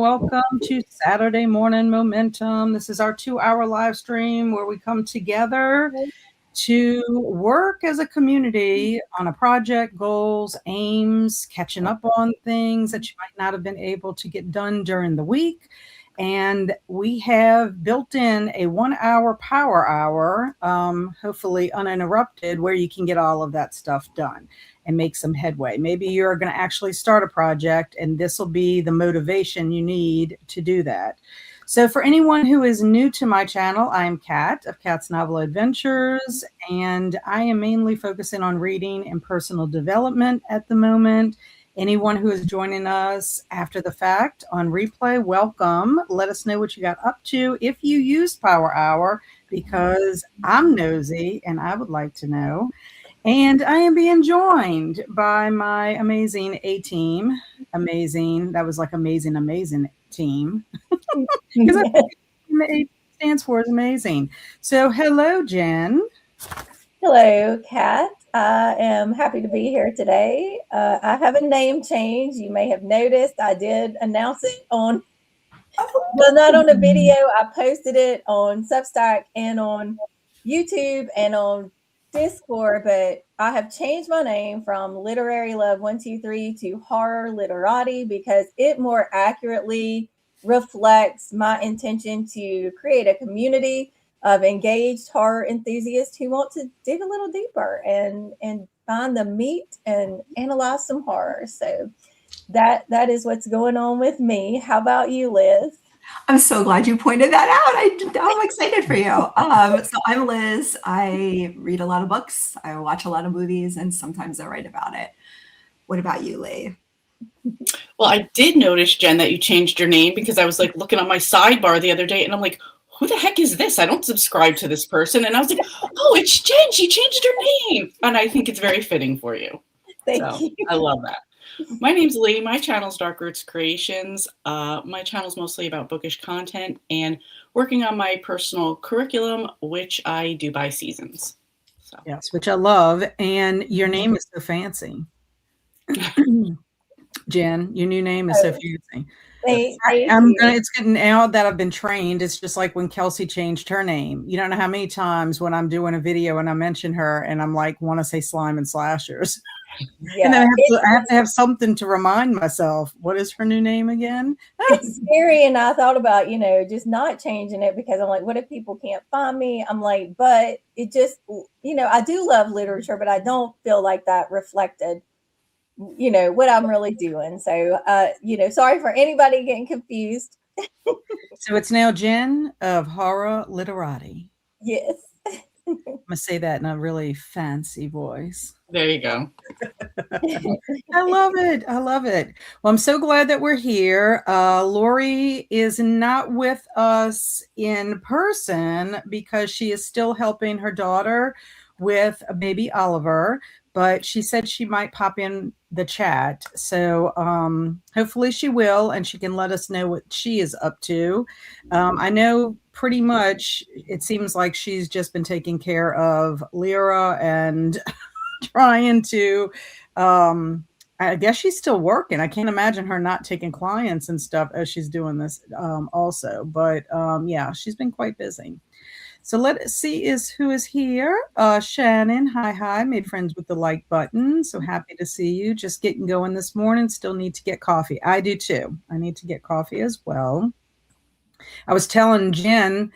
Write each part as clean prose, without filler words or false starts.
welcome to Saturday Morning Momentum. This is our 2-hour live stream where we come together to work as a community on a project, goals, aims, catching up on things that you might not have been able to get done during the week. And we have built in a 1-hour power hour, hopefully uninterrupted, where you can get all of that stuff done and make some headway. Maybe you're going to actually start a project, and this will be the motivation you need to do that. So for anyone who is new to my channel, I'm Kat of Kat's Novel Adventures, and I am mainly focusing on reading and personal development at the moment. Anyone who is joining us after the fact on replay, welcome. Let us know what you got up to if you used Power Hour, because I'm nosy and I would like to know. And I am being joined by my amazing A-team. Amazing. That was like amazing team. Because I think A stands for is amazing. So hello, Jen. Hello, Kat. I am happy to be here today. I have a name change. You may have noticed I did announce it on, well, not on the video. I posted it on Substack and on YouTube and on Discord, but I have changed my name from Literary Love 123 to Horror Literati because it more accurately reflects my intention to create a community of engaged horror enthusiasts who want to dig a little deeper and find the meat and analyze some horror. So that is what's going on with me. How about you, Liz? I'm so glad you pointed that out. I'm excited for you. So I'm Liz. I read a lot of books. I watch a lot of movies, and sometimes I write about it. What about you, Lee? Well, I did notice, Jen, that you changed your name because I was like looking at my sidebar the other day, and I'm like, who the heck is this? I don't subscribe to this person. And I was like, oh, it's Jen. She changed her name. And I think it's very fitting for you. Thank you. I love that. My name's Lee. My channel's Dark Roots Creations. My channel's mostly about bookish content and working on my personal curriculum, which I do by seasons. So. Yes, which I love. And your name is so fancy. Jen, your new name is so fancy. It's good now that I've been trained. It's just like when Kelsey changed her name. You don't know how many times when I'm doing a video and I mention her and I'm like, want to say slime and slashers. Yeah, and then I have to have something to remind myself. What is her new name again? It's scary. And I thought about, just not changing it because I'm like, what if people can't find me? I'm like, but it just, I do love literature, but I don't feel like that reflected what I'm really doing. So, sorry for anybody getting confused. So it's now Jen of Horror Literati. Yes. I'm going to say that in a really fancy voice. There you go. I love it. I love it. Well, I'm so glad that we're here. Laurie is not with us in person because she is still helping her daughter with a baby Oliver, but she said she might pop in the chat. So hopefully she will, and she can let us know what she is up to. I know pretty much it seems like she's just been taking care of Lyra and trying to, I guess she's still working. I can't imagine her not taking clients and stuff as she's doing this also. But yeah, she's been quite busy. So let's see who is here. Shannon, hi, made friends with the like button. So happy to see you. Just getting going this morning. Still need to get coffee. I do too. I need to get coffee as well. I was telling Jen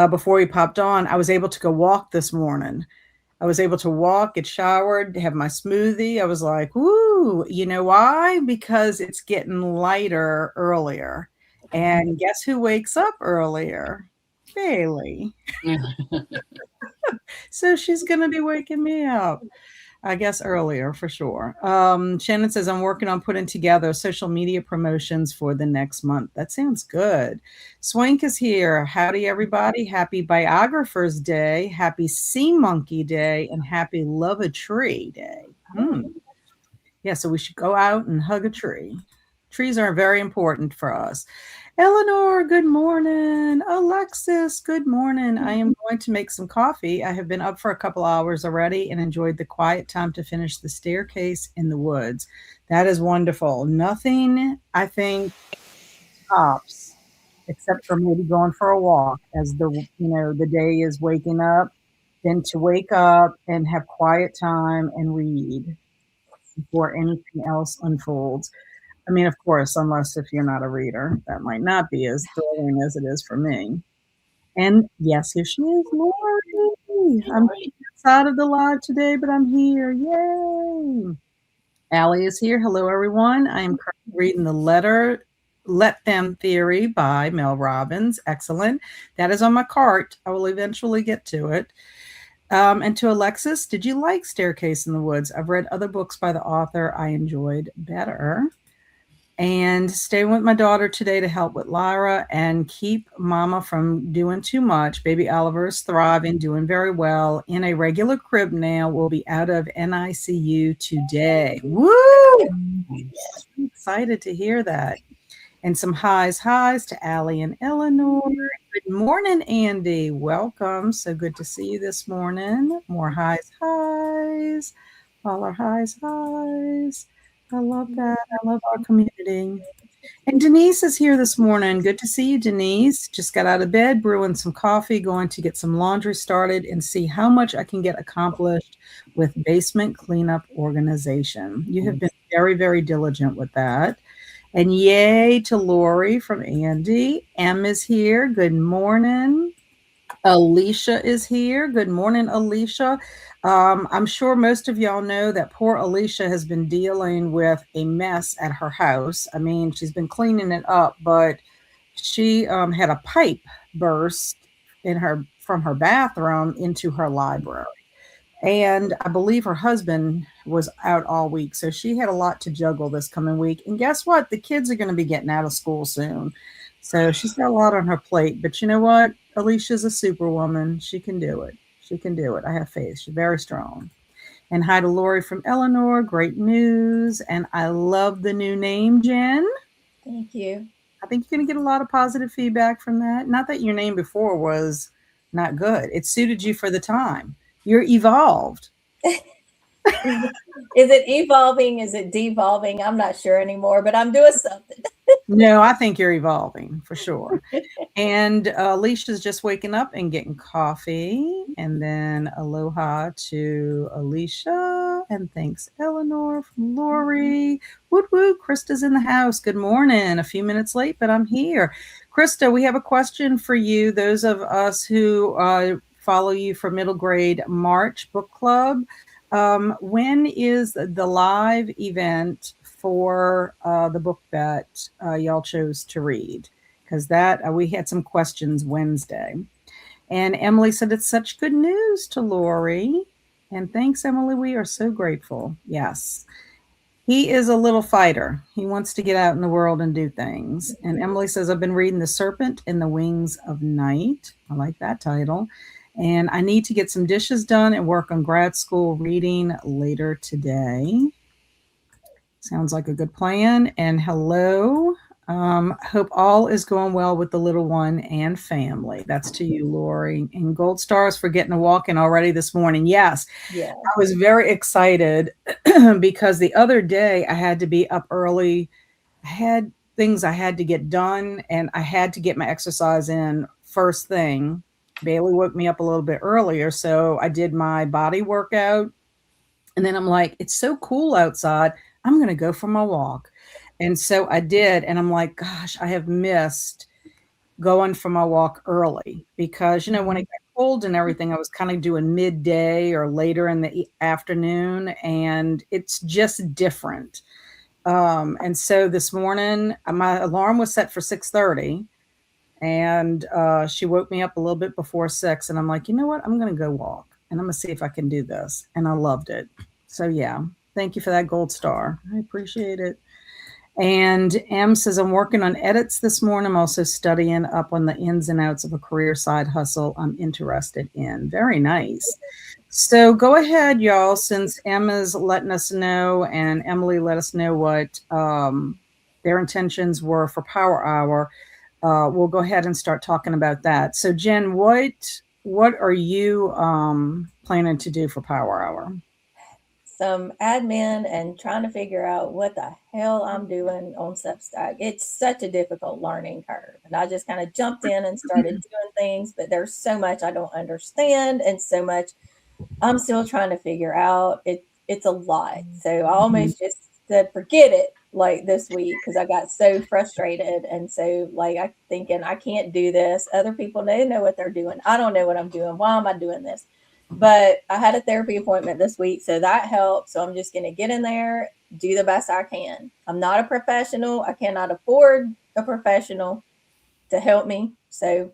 before he popped on, I was able to go walk this morning. I was able to walk, get showered, have my smoothie. I was like, woo, you know why? Because it's getting lighter earlier. And guess who wakes up earlier? Bailey. So she's going to be waking me up, I guess earlier for sure. Shannon says, I'm working on putting together social media promotions for the next month. That sounds good. Swank is here. Howdy, everybody. Happy Biographers Day. Happy Sea Monkey Day. And happy Love a Tree Day. Yeah, so we should go out and hug a tree. Trees are very important for us. Eleanor, good morning. Alexis, good morning. I am going to make some coffee. I have been up for a couple hours already and enjoyed the quiet time to finish The Staircase in the Woods. That is wonderful. Nothing, I think, tops, except for maybe going for a walk as the day is waking up, than to wake up and have quiet time and read before anything else unfolds. I mean, of course, unless if you're not a reader, that might not be as thrilling as it is for me. And yes, here she is, Laurie. I'm outside of the live today, but I'm here. Yay! Allie is here. Hello, everyone. I am currently reading the Let Them Theory by Mel Robbins. Excellent. That is on my cart. I will eventually get to it. And to Alexis, did you like Staircase in the Woods? I've read other books by the author I enjoyed better. And staying with my daughter today to help with Lyra and keep mama from doing too much. Baby Oliver is thriving, doing very well. In a regular crib now, will be out of NICU today. Woo! I'm excited to hear that. And some highs to Allie and Eleanor. Good morning, Andy. Welcome. So good to see you this morning. More highs. All our highs. I love that. I love our community. And Denise is here this morning. Good to see you, Denise. Just got out of bed, brewing some coffee, going to get some laundry started and see how much I can get accomplished with basement cleanup organization. You have been very, very diligent with that. And yay to Laurie from Andy. Em is here. Good morning. Alicia is here. Good morning, Alicia. I'm sure most of y'all know that poor Alicia has been dealing with a mess at her house. I mean, she's been cleaning it up, but she had a pipe burst from her bathroom into her library. And I believe her husband was out all week. So she had a lot to juggle this coming week. And guess what? The kids are going to be getting out of school soon. So she's got a lot on her plate. But you know what? Alicia's a superwoman. She can do it. She can do it. I have faith. She's very strong. And hi to Laurie from Eleanor. Great news. And I love the new name, Jen. Thank you. I think you're going to get a lot of positive feedback from that. Not that your name before was not good. It suited you for the time. You're evolved. Is it evolving? Is it devolving? I'm not sure anymore, but I'm doing something. No, I think you're evolving for sure. And Alicia's just waking up and getting coffee. And then aloha to Alicia. And thanks, Eleanor from Laurie. Woot woot. Krista's in the house. Good morning. A few minutes late, but I'm here. Krista, we have a question for you. Those of us who follow you for middle grade March book club. When is the live event for the book that y'all chose to read? Because we had some questions Wednesday. And Emily said, it's such good news to Laurie. And thanks, Emily. We are so grateful. Yes. He is a little fighter. He wants to get out in the world and do things. And Emily says, I've been reading The Serpent in the Wings of Night. I like that title. And I need to get some dishes done and work on grad school reading later today. Sounds like a good plan. And hello. Hope all is going well with the little one and family. That's to you, Laurie. And gold stars for getting a walk in already this morning. Yes. Yeah. I was very excited because the other day I had to be up early. I had things I had to get done and I had to get my exercise in first thing. Bailey woke me up a little bit earlier, so I did my body workout. And then I'm like, it's so cool outside. I'm going to go for my walk. And so I did. And I'm like, gosh, I have missed going for my walk early because, when it got cold and everything, I was kind of doing midday or later in the afternoon. And it's just different. And so this morning, my alarm was set for 6:30. And she woke me up a little bit before 6. And I'm like, you know what? I'm going to go walk. And I'm going to see if I can do this. And I loved it. So, yeah. Thank you for that gold star. I appreciate it. And M says, I'm working on edits this morning. I'm also studying up on the ins and outs of a career side hustle I'm interested in. Very nice. So go ahead, y'all, since Emma's letting us know and Emily let us know what their intentions were for Power Hour. We'll go ahead and start talking about that. So Jen, what are you planning to do for Power Hour? some admin and trying to figure out what the hell I'm doing on Substack. It's such a difficult learning curve. And I just kind of jumped in and started doing things, but there's so much I don't understand and so much I'm still trying to figure out. It's a lot. So I almost just said, forget it like this week because I got so frustrated. And so like I thinking I can't do this. Other people they know what they're doing. I don't know what I'm doing. Why am I doing this? But I had a therapy appointment this week, so that helped. So I'm just going to get in there, do the best I can. I'm not a professional. I cannot afford a professional to help me. So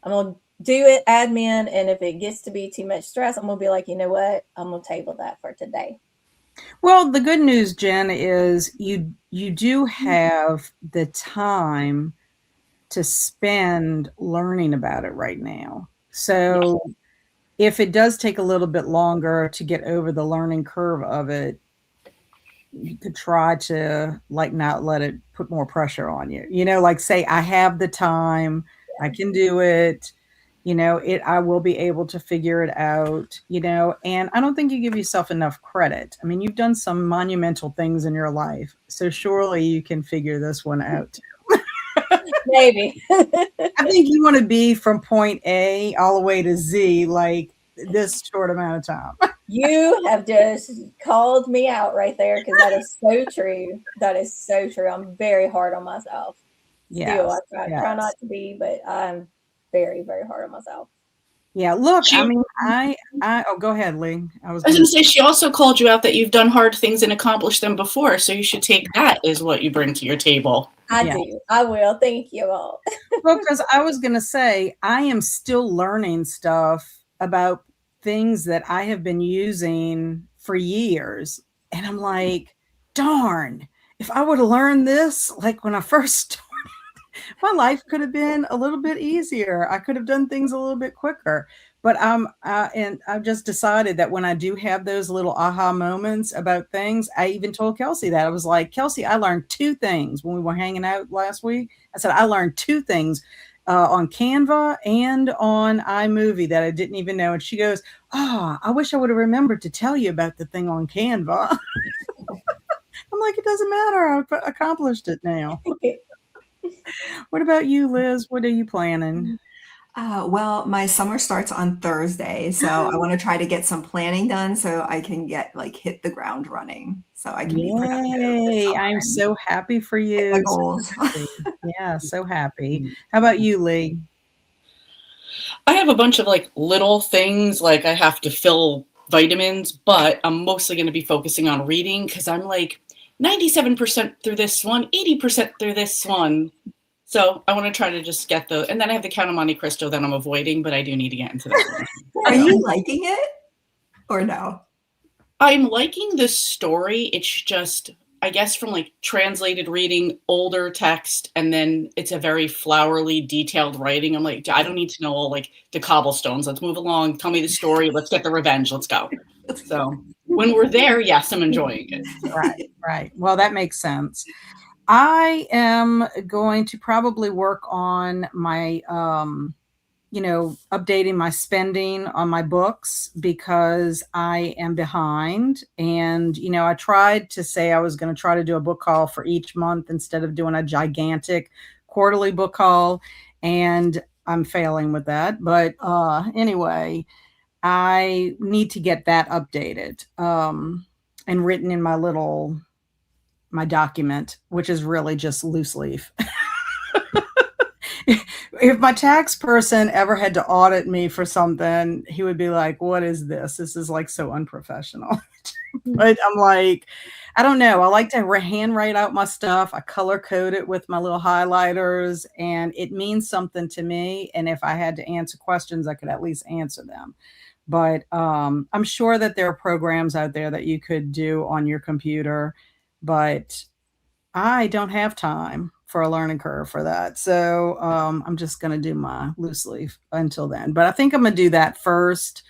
I'm going to do it admin. And if it gets to be too much stress, I'm going to be like, you know what? I'm going to table that for today. Well, the good news, Jen, is you do have the time to spend learning about it right now. So if it does take a little bit longer to get over the learning curve of it, you could try to like not let it put more pressure on you. You know, like say I have the time, I can do it. You know, I will be able to figure it out, you know, and I don't think you give yourself enough credit. I mean, you've done some monumental things in your life, so surely you can figure this one out. Maybe. I think you want to be from point A all the way to Z, like this short amount of time. You have just called me out right there because that is so true. That is so true. I'm very hard on myself. Still, I try not to be, but I'm very, very hard on myself. Yeah, look, I mean, oh, go ahead, Lee. I was going to say, she also called you out that you've done hard things and accomplished them before, so you should take that as what you bring to your table. I do. I will. Thank you all. Well, because I was going to say, I am still learning stuff about things that I have been using for years. And I'm like, darn, if I would have learned this, like when I first started, my life could have been a little bit easier. I could have done things a little bit quicker. But and I've just decided that when I do have those little aha moments about things, I even told Kelsey that. I was like, Kelsey, I learned 2 things when we were hanging out last week. I said, I learned 2 things on Canva and on iMovie that I didn't even know. And she goes, oh, I wish I would have remembered to tell you about the thing on Canva. I'm like, it doesn't matter. I've accomplished it now. What about you, Liz? What are you planning? Well, my summer starts on Thursday, so I want to try to get some planning done so I can hit the ground running. So I can be productive. I'm so happy for you. My goals. Yeah, so happy. How about you, Lee? I have a bunch of like little things, like I have to fill vitamins, but I'm mostly going to be focusing on reading because I'm like 97% through this one, 80% through this one. So I want to try to just get the, and then I have the Count of Monte Cristo that I'm avoiding, but I do need to get into that one. Are you liking it or no? I'm liking the story. It's just, I guess from like translated reading older text, and then it's a very flowery, detailed writing. I'm like, I don't need to know all like the cobblestones. Let's move along. Tell me the story. Let's get the revenge. Let's go. So when we're there, yes, I'm enjoying it. So. Right. Well, that makes sense. I am going to probably work on my, updating my spending on my books because I am behind. And, I tried to say I was going to try to do a book haul for each month instead of doing a gigantic quarterly book haul. And I'm failing with that. But anyway, I need to get that updated and written in my document, which is really just loose leaf. If my tax person ever had to audit me for something, he would be like, what is this? This is like so unprofessional. But I'm like, I don't know. I like to hand write out my stuff. I color code it with my little highlighters and it means something to me. And if I had to answer questions, I could at least answer them. But I'm sure that there are programs out there that you could do on your computer, but I don't have time for a learning curve for that. So I'm just going to do my loose leaf until then. But I think I'm going to do that first.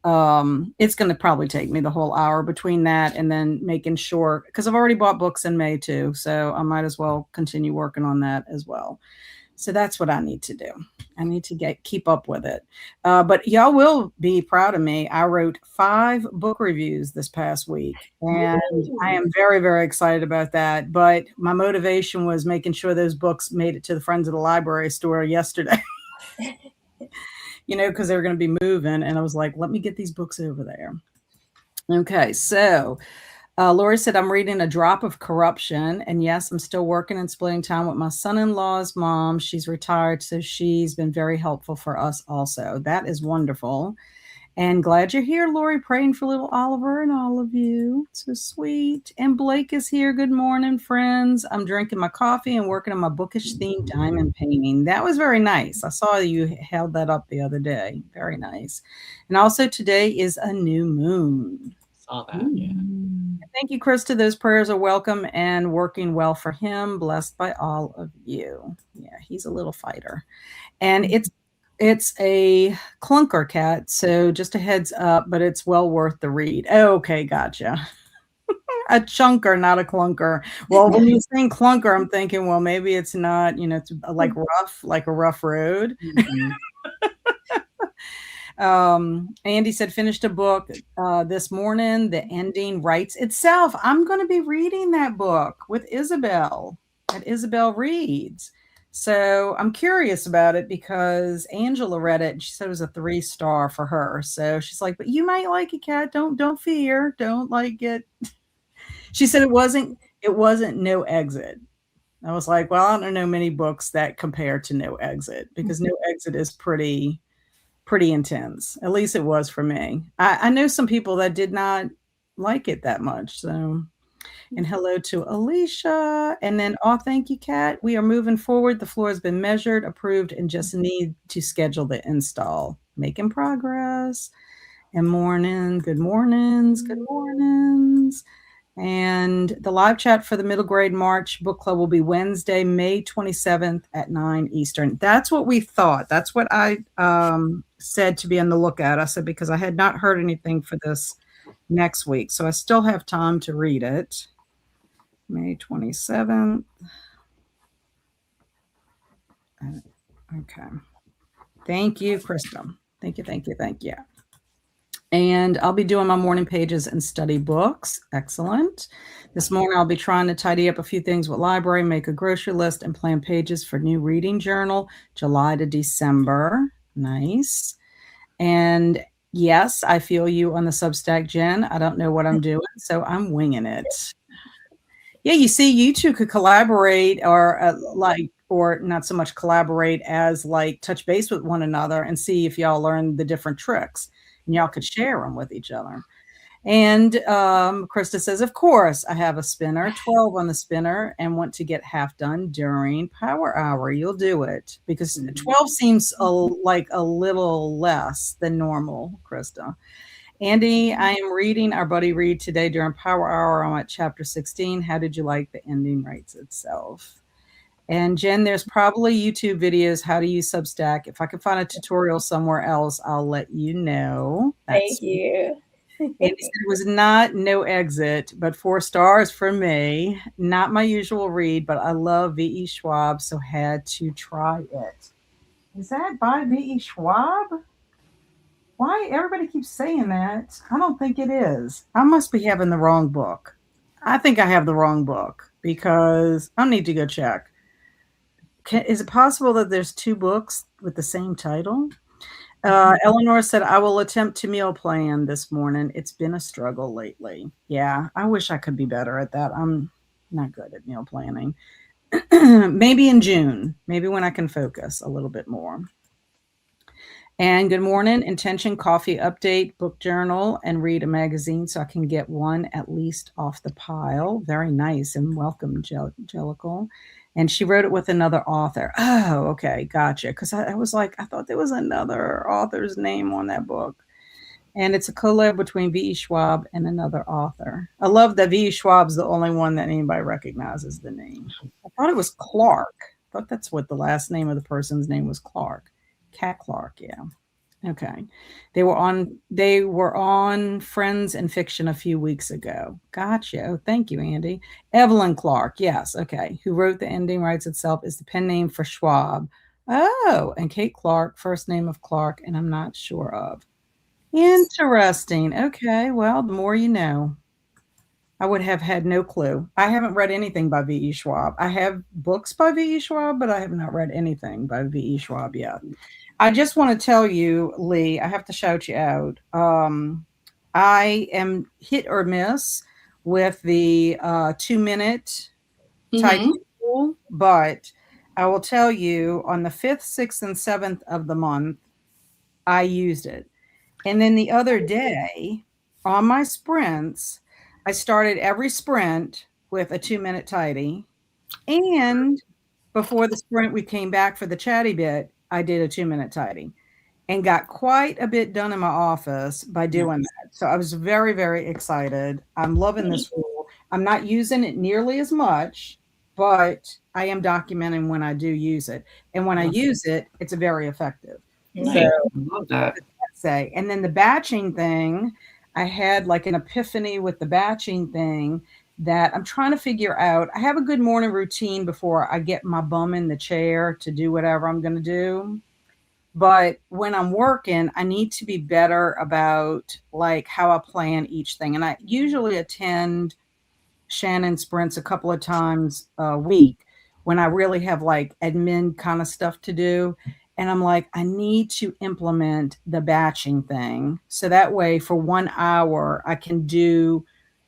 It's going to probably take me the whole hour between that and then making sure, because I've already bought books in May too. So I might as well continue working on that as well. So that's what I need to do. I need to keep up with it. But y'all will be proud of me. I wrote 5 book reviews this past week, and I am very, very excited about that. But my motivation was making sure those books made it to the Friends of the Library store yesterday. Because they were going to be moving, and I was like, let me get these books over there. Okay, so Laurie said, I'm reading A Drop of Corruption. And yes, I'm still working and splitting time with my son-in-law's mom. She's retired, so she's been very helpful for us also. That is wonderful. And glad you're here, Laurie, praying for little Oliver and all of you. So sweet. And Blake is here. Good morning, friends. I'm drinking my coffee and working on my bookish themed diamond painting. That was very nice. I saw you held that up the other day. Very nice. And also today is a new moon. Saw that, yeah. Thank you, Krista. Those prayers are welcome and working well for him. Blessed by all of you. Yeah, he's a little fighter. And it's a clunker, Cat. So just a heads up, but it's well worth the read. Okay, gotcha. A chunker, not a clunker. Well, when you're saying clunker, I'm thinking, well, maybe it's not, it's like rough, like a rough road. Mm-hmm. Andy said, finished a book this morning. The ending writes itself. I'm going to be reading that book with Isabel at Isabel Reads. So I'm curious about it because Angela read it and she said it was a 3-star for her. So she's like, but you might like it, Kat. Don't fear. Don't like it. She said it wasn't No Exit. I was like, well, I don't know many books that compare to No Exit because No Exit is pretty intense. At least it was for me. I know some people that did not like it that much. So, and hello to Alicia. And then, thank you, Kat. We are moving forward. The floor has been measured, approved, and just need to schedule the install. Making progress. And good mornings. And the live chat for the middle grade March book club will be Wednesday, May 27th at 9 Eastern. That's what we thought. That's what I said to be on the lookout. I said, because I had not heard anything for this next week. So I still have time to read it. May 27th. Okay. Thank you, Krista. Thank you. And I'll be doing my morning pages and study books. Excellent. This morning, I'll be trying to tidy up a few things with library, make a grocery list, and plan pages for new reading journal, July to December. Nice. And yes, I feel you on the Substack, Jen. I don't know what I'm doing, so I'm winging it. Yeah, you see, you two could collaborate or not so much collaborate as like touch base with one another and see if y'all learn the different tricks and y'all could share them with each other. And Krista says, of course, I have a spinner, 12 on the spinner, and want to get half done during power hour. You'll do it because 12 seems like a little less than normal, Krista. Andy, I am reading our buddy read today during power hour. I'm at chapter 16. How did you like the ending writes itself? And Jen, there's probably YouTube videos how to use Substack. If I can find a tutorial somewhere else, I'll let you know. Thank you. Andy said it was not No Exit, but 4 stars for me. Not my usual read, but I love V.E. Schwab, so had to try it. Is that by V.E. Schwab? Why everybody keeps saying that? I don't think it is. I must be having the wrong book. I think I have the wrong book because I need to go check. Is it possible that there's 2 books with the same title? Eleanor said, I will attempt to meal plan this morning. It's been a struggle lately. Yeah, I wish I could be better at that. I'm not good at meal planning. Maybe in June, maybe when I can focus a little bit more. And good morning, Intention Coffee Update, book journal, and read a magazine so I can get one at least off the pile. Very nice, and welcome, Jellicle. And she wrote it with another author. Oh, okay, gotcha. Because I was like, I thought there was another author's name on that book. And it's a collab between V.E. Schwab and another author. I love that V.E. Schwab's the only one that anybody recognizes the name. I thought it was Clark. I thought that's what the last name of the person's name was, Clark. Cat Clark, yeah. Okay. They were on Friends and Fiction a few weeks ago. Gotcha. Oh, thank you, Andy. Evelyn Clark. Yes. Okay. Who wrote The Ending Writes Itself is the pen name for Schwab. Oh, and Kate Clark, first name of Clark, and I'm not sure of. Interesting. Okay. Well, the more you know. I would have had no clue. I haven't read anything by V.E. Schwab. I have books by V.E. Schwab, but I have not read anything by V.E. Schwab yet. I just want to tell you, Lee, I have to shout you out. I am hit or miss with the 2 minute type Mm-hmm. tool, but I will tell you on the 5th, 6th, and 7th of the month, I used it. And then the other day on my sprints, I started every sprint with a 2 minute tidy. And before the sprint, we came back for the chatty bit, I did a 2 minute tidy and got quite a bit done in my office by doing that. So I was very, very excited. I'm loving this rule. I'm not using it nearly as much, but I am documenting when I do use it. And when I use it, it's very effective. So Nice. I love that. say. And then the batching thing, I had like an epiphany with the batching thing that I'm trying to figure out. I have a good morning routine before I get my bum in the chair to do whatever I'm going to do. But when I'm working, I need to be better about like how I plan each thing. And I usually attend Shannon sprints a couple of times a week when I really have like admin kind of stuff to do. And I'm like, I need to implement the batching thing. So that way, for 1 hour, I can do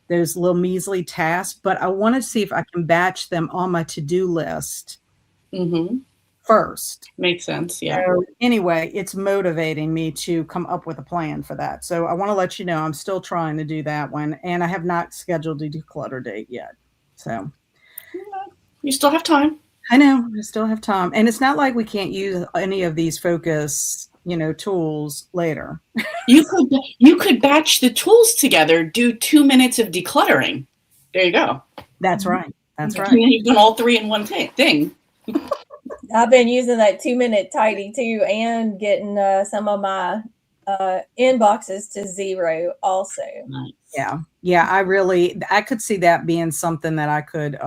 those little measly tasks. But I want to see if I can batch them on my to do list Mm-hmm. first. Makes sense. Yeah. So anyway, it's motivating me to come up with a plan for that. So I want to let you know I'm still trying to do that one, and I have not scheduled a declutter date yet. So You still have time. I know I still have time, and it's not like we can't use any of these focus, tools later. You could batch the tools together, do 2 minutes of decluttering. There you go. That's right. That's Yeah. right. And then you've done all three in one thing. I've been using that 2 minute tidy too, and getting some of my inboxes to zero also. Nice. Yeah. I could see that being something that I could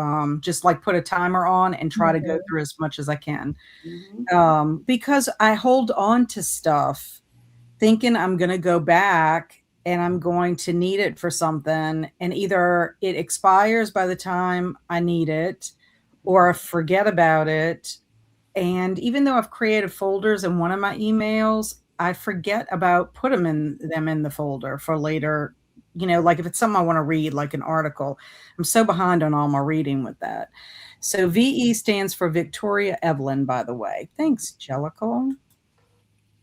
just like put a timer on and try to go through as much as I can. Mm-hmm. Because I hold on to stuff thinking I'm going to go back and I'm going to need it for something. And either it expires by the time I need it or I forget about it. And even though I've created folders in one of my emails, I forget about put them in the folder for later. Like if it's something I want to read, like an article, I'm so behind on all my reading with that. So VE stands for Victoria Evelyn, by the way. Thanks, Jellicle.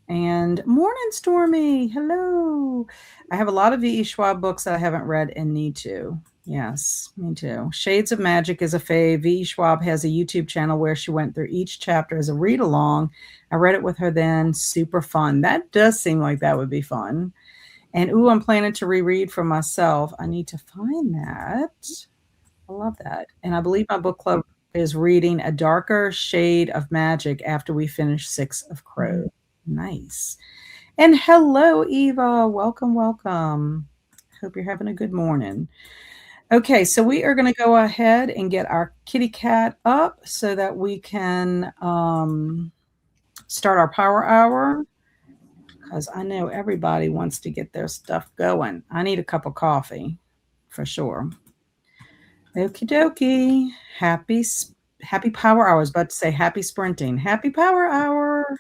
And morning, Stormy. Hello. I have a lot of V.E. Schwab books that I haven't read and need to. Yes, me too. Shades of Magic is a fave. V.E. Schwab has a YouTube channel where she went through each chapter as a read along. I read it with her then. Super fun. That does seem like that would be fun. And I'm planning to reread for myself. I need to find that. I love that. And I believe my book club is reading A Darker Shade of Magic after we finish Six of Crows. Nice. And hello, Eva. Welcome, welcome. Hope you're having a good morning. Okay, so we are going to go ahead and get our kitty cat up so that we can start our power hour because I know everybody wants to get their stuff going. I need a cup of coffee for sure. Okie dokie. Happy power hour. I was about to say happy sprinting. Happy power hour.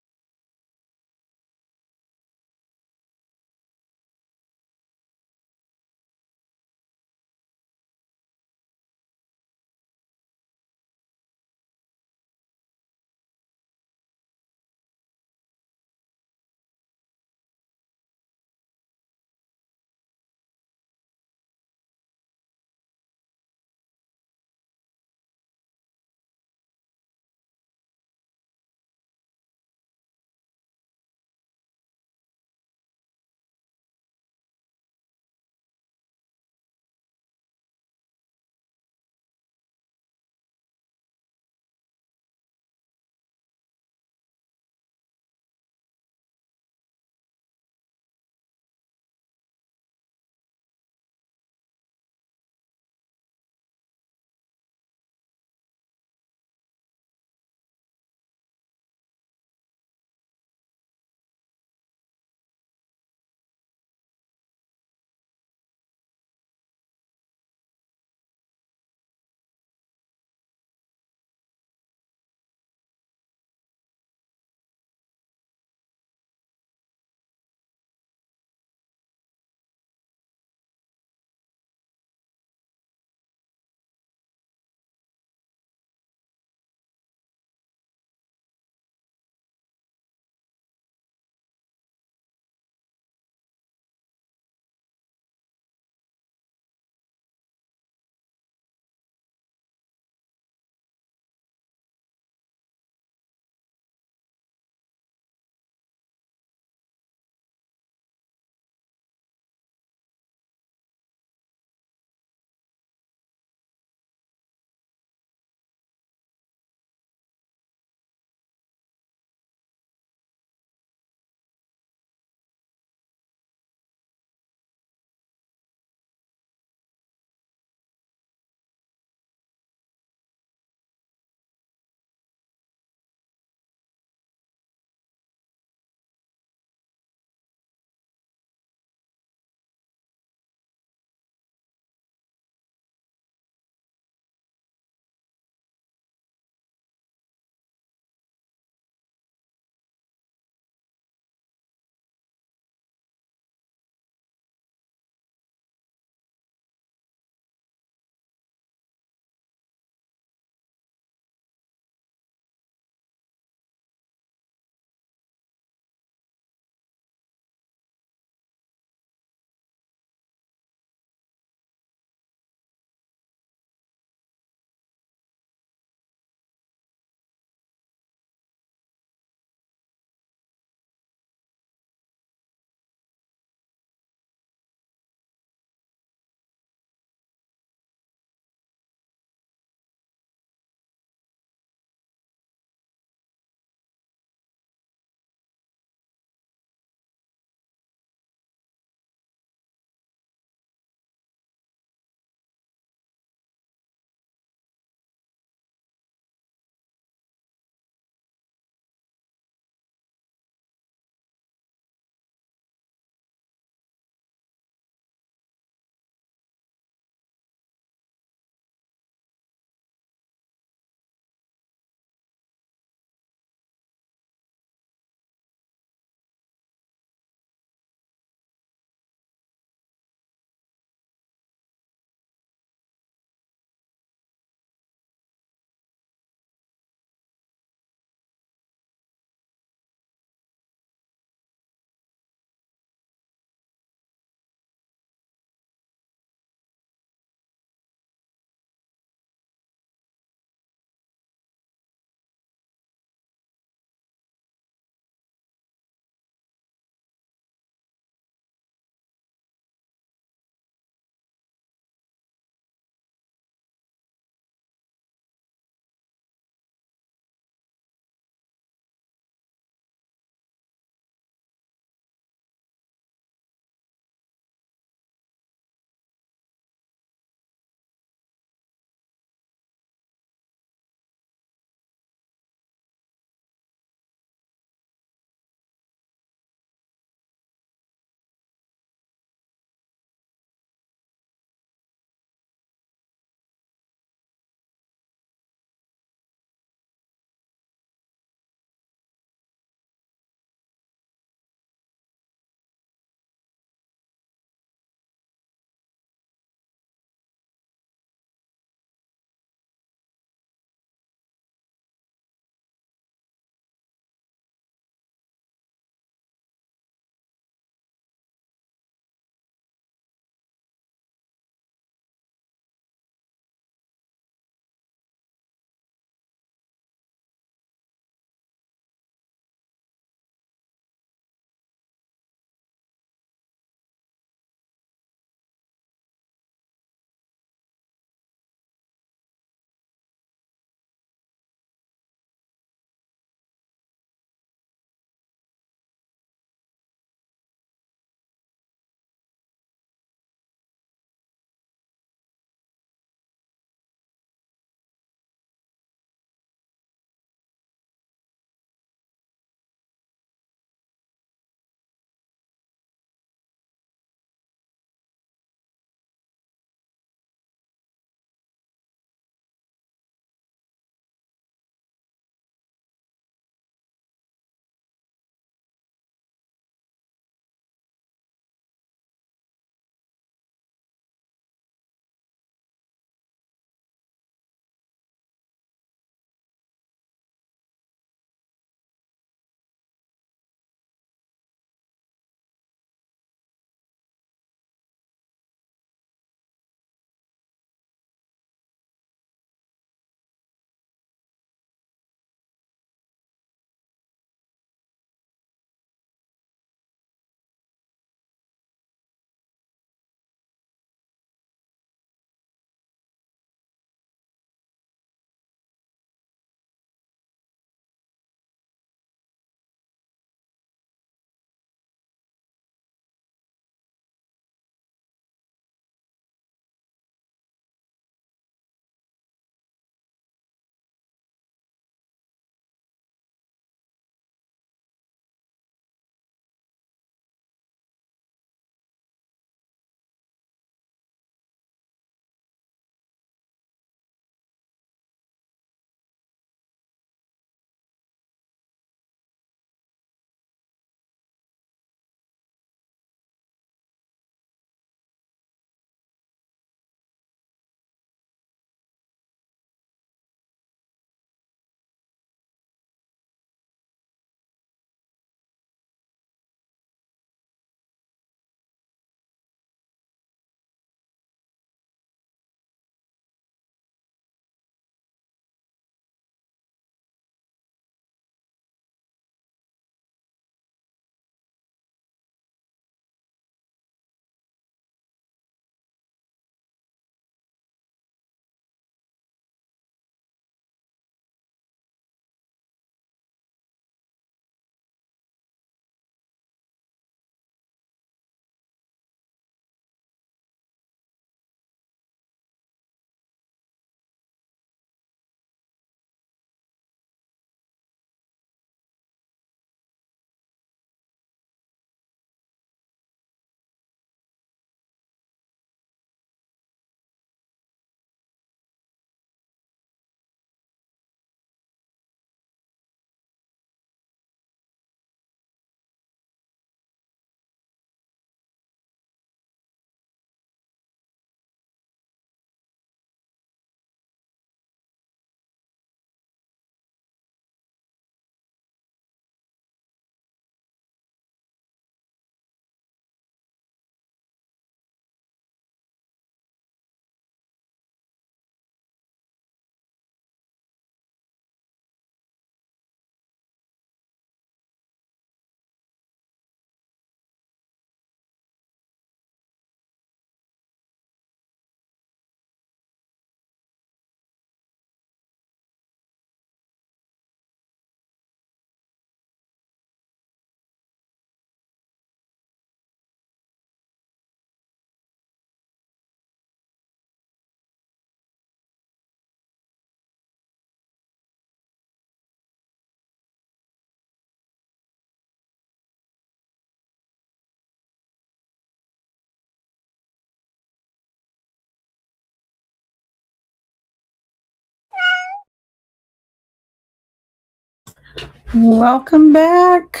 Welcome back.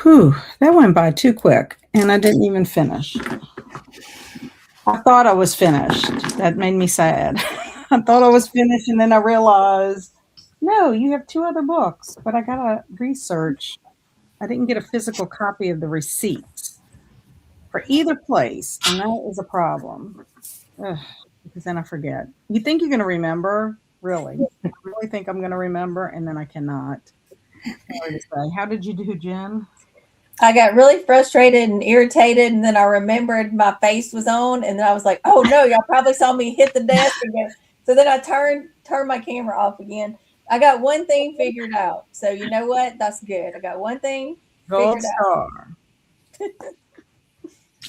Whew, that went by too quick, and I didn't even finish. I thought I was finished. That made me sad. I thought I was finished, and then I realized, no, you have 2 other books, but I gotta research. I didn't get a physical copy of the receipts for either place, and that is a problem. Ugh, because then I forget. You think you're gonna remember? Really? I really think I'm gonna remember, and then I cannot. Sorry to say. How did you do, Jen? I got really frustrated and irritated, and then I remembered my face was on, and then I was like, "Oh no, y'all probably saw me hit the desk again." So then I turned my camera off again. I got one thing figured out. So you know what? That's good. I got one thing Gold figured out.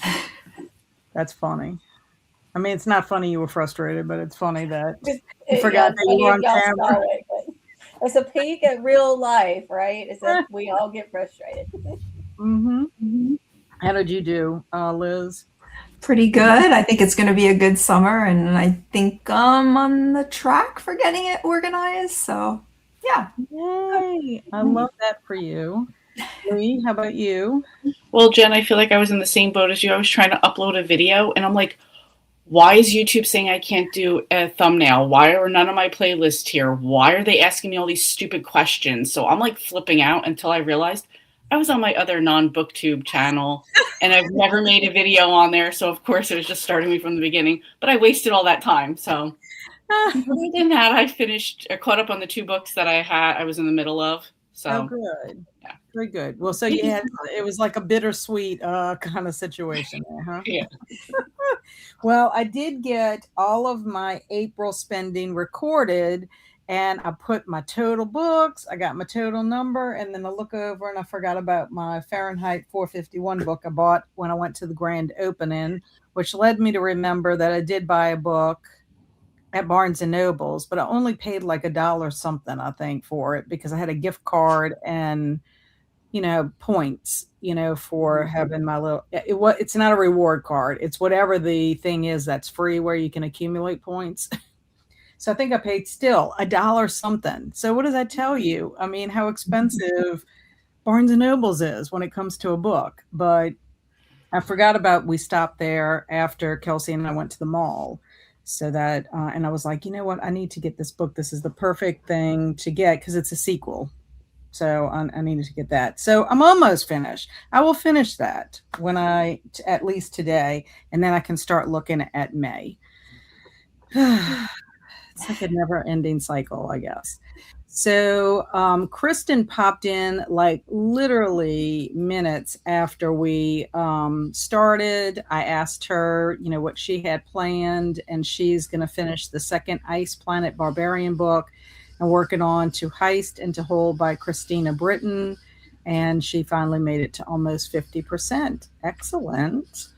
star. That's funny. I mean, it's not funny you were frustrated, but it's funny that you forgot that you were on camera. It, but it's a peek at real life, right? It's that we all get frustrated. Mm-hmm. How did you do, Liz? Pretty good. I think it's going to be a good summer, and I think I'm on the track for getting it organized. So, yeah. Yay! I love that for you. Lee, how about you? Well, Jen, I feel like I was in the same boat as you. I was trying to upload a video, and I'm like, why is YouTube saying I can't do a thumbnail? Why are none of my playlists here? Why are they asking me all these stupid questions? So I'm like flipping out until I realized I was on my other non-booktube channel and I've never made a video on there. So of course it was just starting me from the beginning, but I wasted all that time. So other than that, I caught up on the 2 books that I was in the middle of. So oh, good. Yeah. Very good. Well, so you had, it was like a bittersweet kind of situation there, huh? Yeah. Well, I did get all of my April spending recorded, and I put my total books, I got my total number, and then I look over and I forgot about my Fahrenheit 451 book I bought when I went to the grand opening, which led me to remember that I did buy a book at Barnes and Nobles, but I only paid like $1 something, I think, for it because I had a gift card and points, for having my little, it's not a reward card. It's whatever the thing is that's free where you can accumulate points. So I think I paid still $1 something. So what does that tell you? I mean, how expensive Barnes and Nobles is when it comes to a book. But I forgot about, we stopped there after Kelsey and I went to the mall. So that, and I was like, you know what? I need to get this book. This is the perfect thing to get because it's a sequel. So I needed to get that. So I'm almost finished. I will finish that when at least today, and then I can start looking at May. It's like a never ending cycle, I guess. So Kristen popped in like literally minutes after we started. I asked her, what she had planned, and she's going to finish the second Ice Planet Barbarian book and working on To Heist and To Hold by Christina Britton. And she finally made it to almost 50%. Excellent.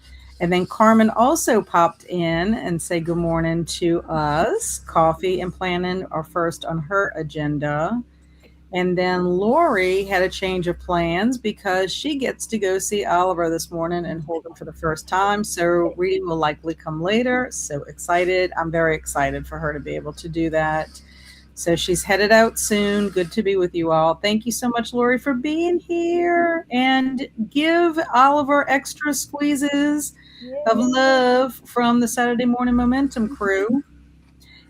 And then Carmen also popped in and said good morning to us. Coffee and planning are first on her agenda. And then Laurie had a change of plans because she gets to go see Oliver this morning and hold him for the first time. So reading will likely come later. So excited. I'm very excited for her to be able to do that. So she's headed out soon. Good to be with you all. Thank you so much, Laurie, for being here. And give Oliver extra squeezes of love from the Saturday Morning Momentum crew.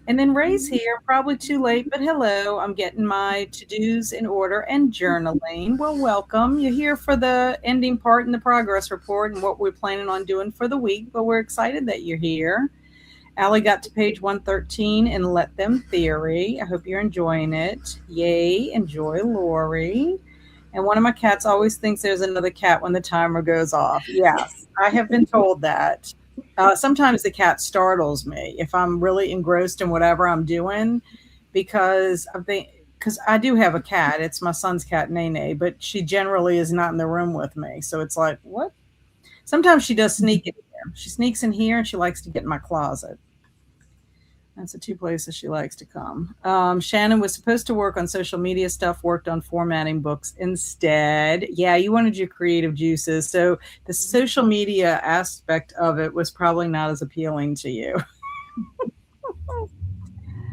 And then Ray's here, probably too late, but hello. I'm getting my to-dos in order and journaling. Well, welcome. You're here for the ending part in the progress report and what we're planning on doing for the week, but we're excited that you're here. Allie got to page 113 in Let Them Theory. I hope you're enjoying it. Yay, enjoy Laurie. And one of my cats always thinks there's another cat when the timer goes off. Yes, I have been told that. Sometimes the cat startles me if I'm really engrossed in whatever I'm doing because I do have a cat. It's my son's cat, Nene, but she generally is not in the room with me. So it's like, what? Sometimes she does sneak in here. She sneaks in here and she likes to get in my closet. That's the 2 places she likes to come. Shannon was supposed to work on social media stuff, worked on formatting books instead. Yeah, you wanted your creative juices. So the social media aspect of it was probably not as appealing to you.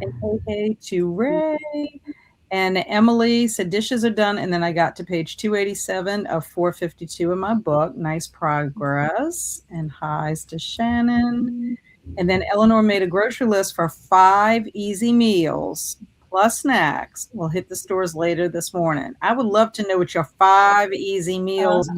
And hey to Ray. And Emily said dishes are done, and then I got to page 287 of 452 in my book. Nice progress. And highs to Shannon. And then Eleanor made a grocery list for 5 easy meals plus snacks. We'll hit the stores later this morning. I would love to know what your 5 easy meals are,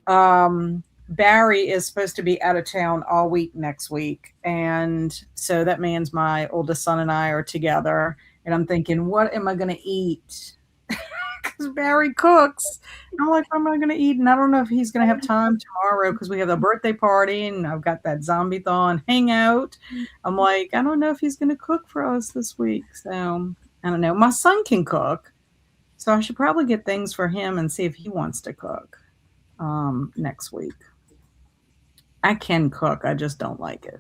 Eleanor. Barry is supposed to be out of town all week next week. And so that means my oldest son and I are together. And I'm thinking, what am I going to eat? Because Barry cooks. I'm like, what am I going to eat? And I don't know if he's going to have time tomorrow because we have a birthday party and I've got that zombie-thon hangout. I'm like, I don't know if he's going to cook for us this week. So I don't know. My son can cook. So I should probably get things for him and see if he wants to cook next week. I can cook. I just don't like it.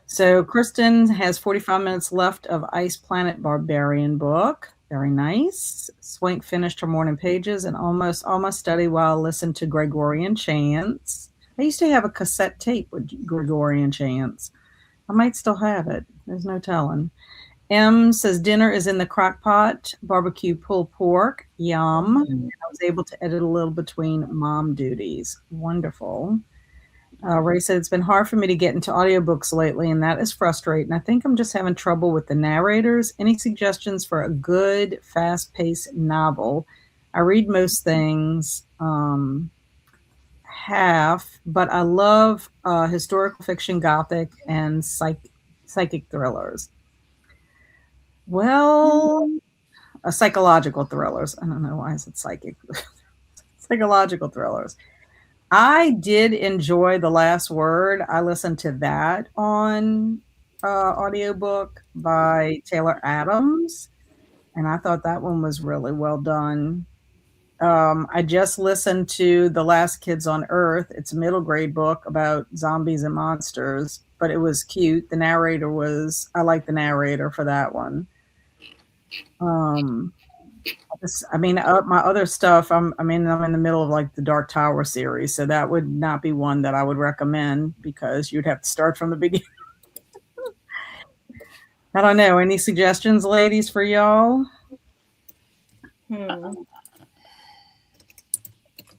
So Kristen has 45 minutes left of Ice Planet Barbarian book. Very nice. Swank finished her morning pages and almost all my study while I listened to Gregorian chants. I used to have a cassette tape with Gregorian chants. I might still have it. There's no telling. M says dinner is in the crock pot. Barbecue pulled pork. Yum. And I was able to edit a little between mom duties. Wonderful. Ray said it's been hard for me to get into audiobooks lately, and that is frustrating. I think I'm just having trouble with the narrators. Any suggestions for a good, fast-paced novel? I read most things half, but I love historical fiction, gothic, and psychic thrillers. Well, psychological thrillers. I don't know why I said psychic. Psychological thrillers. I did enjoy The Last Word. I listened to that on audiobook by Taylor Adams, and I thought that one was really well done. I just listened to The Last Kids on Earth. It's a middle grade book about zombies and monsters, but it was cute. The narrator was, I like the narrator for that one. My other stuff, I'm in the middle of like the Dark Tower series, so that would not be one that I would recommend because you'd have to start from the beginning. I don't know. Any suggestions, ladies, for y'all?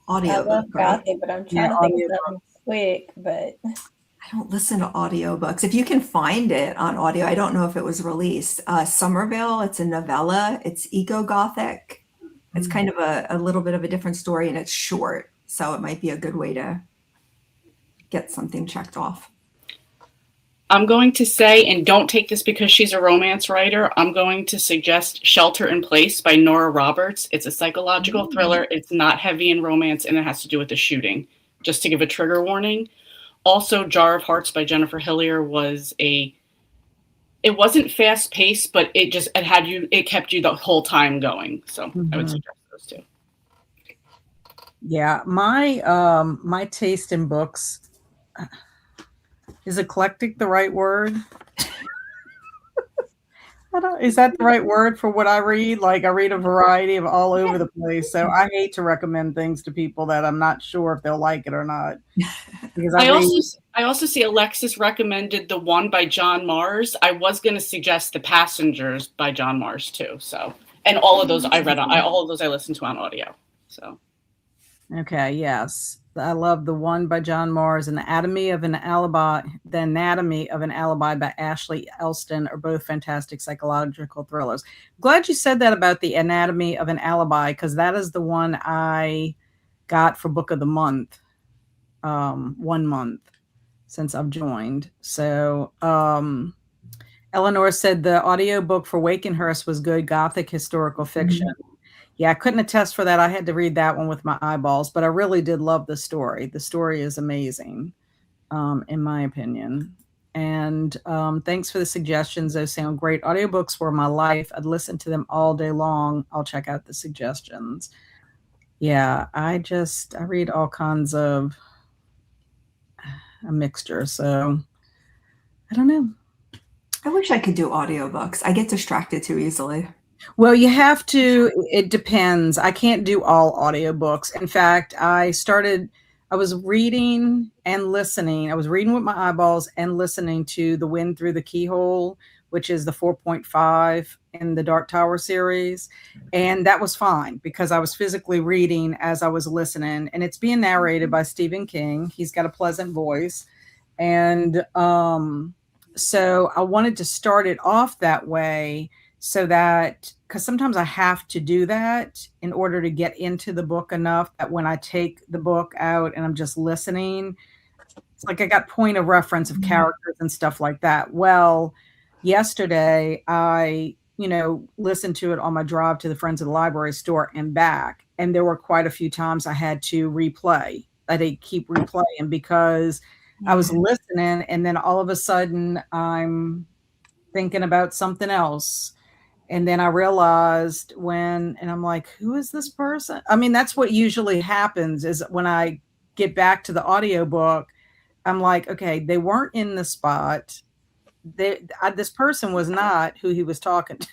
Audio. I love gothic, but I'm trying to think of something quick, but I don't listen to audiobooks. If you can find it on audio, I don't know if it was released. Somerville, it's a novella. It's eco-gothic. It's kind of a little bit of a different story, and it's short. So it might be a good way to get something checked off. I'm going to say, and don't take this because she's a romance writer, I'm going to suggest Shelter in Place by Nora Roberts. It's a psychological thriller. It's not heavy in romance, and it has to do with the shooting, just to give a trigger warning. Also, Jar of Hearts by Jennifer Hillier it wasn't fast paced, but it kept you the whole time going. So I would suggest those two. Yeah, my taste in books, is eclectic the right word? Is that the right word for what I read? Like I read a variety of all over the place. So I hate to recommend things to people that I'm not sure if they'll like it or not. Because I also see Alexis recommended the one by John Mars. I was going to suggest The Passengers by John Mars too. So, and all of those I read all of those I listened to on audio. So, okay, yes. I love the one by John Mars and The Anatomy of an Alibi by Ashley Elston are both fantastic psychological thrillers. Glad you said that about The Anatomy of an Alibi, because that is the one I got for Book of the Month, 1 month since I've joined. So Eleanor said the audiobook for Wakenhurst was good, gothic historical fiction. Yeah, I couldn't attest for that. I had to read that one with my eyeballs, but I really did love the story. The story is amazing, in my opinion. And thanks for the suggestions. Those sound great. Audiobooks were my life. I'd listen to them all day long. I'll check out the suggestions. Yeah, I read all kinds of a mixture. So I don't know. I wish I could do audiobooks. I get distracted too easily. Well, you have to. It depends. I can't do all audiobooks. In fact, I was reading and listening. I was reading with my eyeballs and listening to The Wind Through the Keyhole which is the 4.5 in the Dark Tower series. And that was fine because I was physically reading as I was listening, and it's being narrated by Stephen King. He's got a pleasant voice. And so I wanted to start it off that way so that, because sometimes I have to do that in order to get into the book enough that when I take the book out and I'm just listening, it's like I got point of reference of characters and stuff like that. Well, yesterday I, listened to it on my drive to the Friends of the Library store and back. And there were quite a few times I had to replay. I did keep replaying because I was listening, and then all of a sudden I'm thinking about something else. And then I realized and I'm like, who is this person? I mean, that's what usually happens is when I get back to the audiobook, I'm like, okay, they weren't in the spot. This person was not who he was talking to.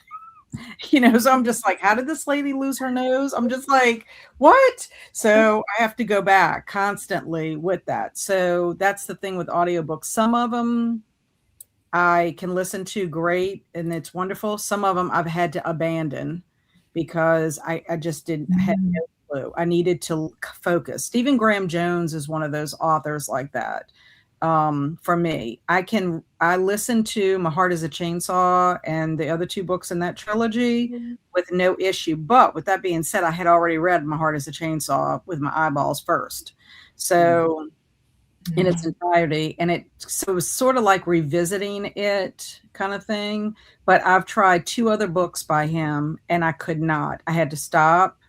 So I'm just like, how did this lady lose her nose? I'm just like, what? So I have to go back constantly with that. So that's the thing with audiobooks. Some of them I can listen to great and it's wonderful. Some of them I've had to abandon because I just didn't have no clue. I needed to focus. Stephen Graham Jones is one of those authors like that. For me, I listen to My Heart is a Chainsaw and the other two books in that trilogy with no issue. But with that being said, I had already read My Heart is a Chainsaw with my eyeballs first. So in its entirety. And it was sort of like revisiting it kind of thing. But I've tried two other books by him and I could not. I had to stop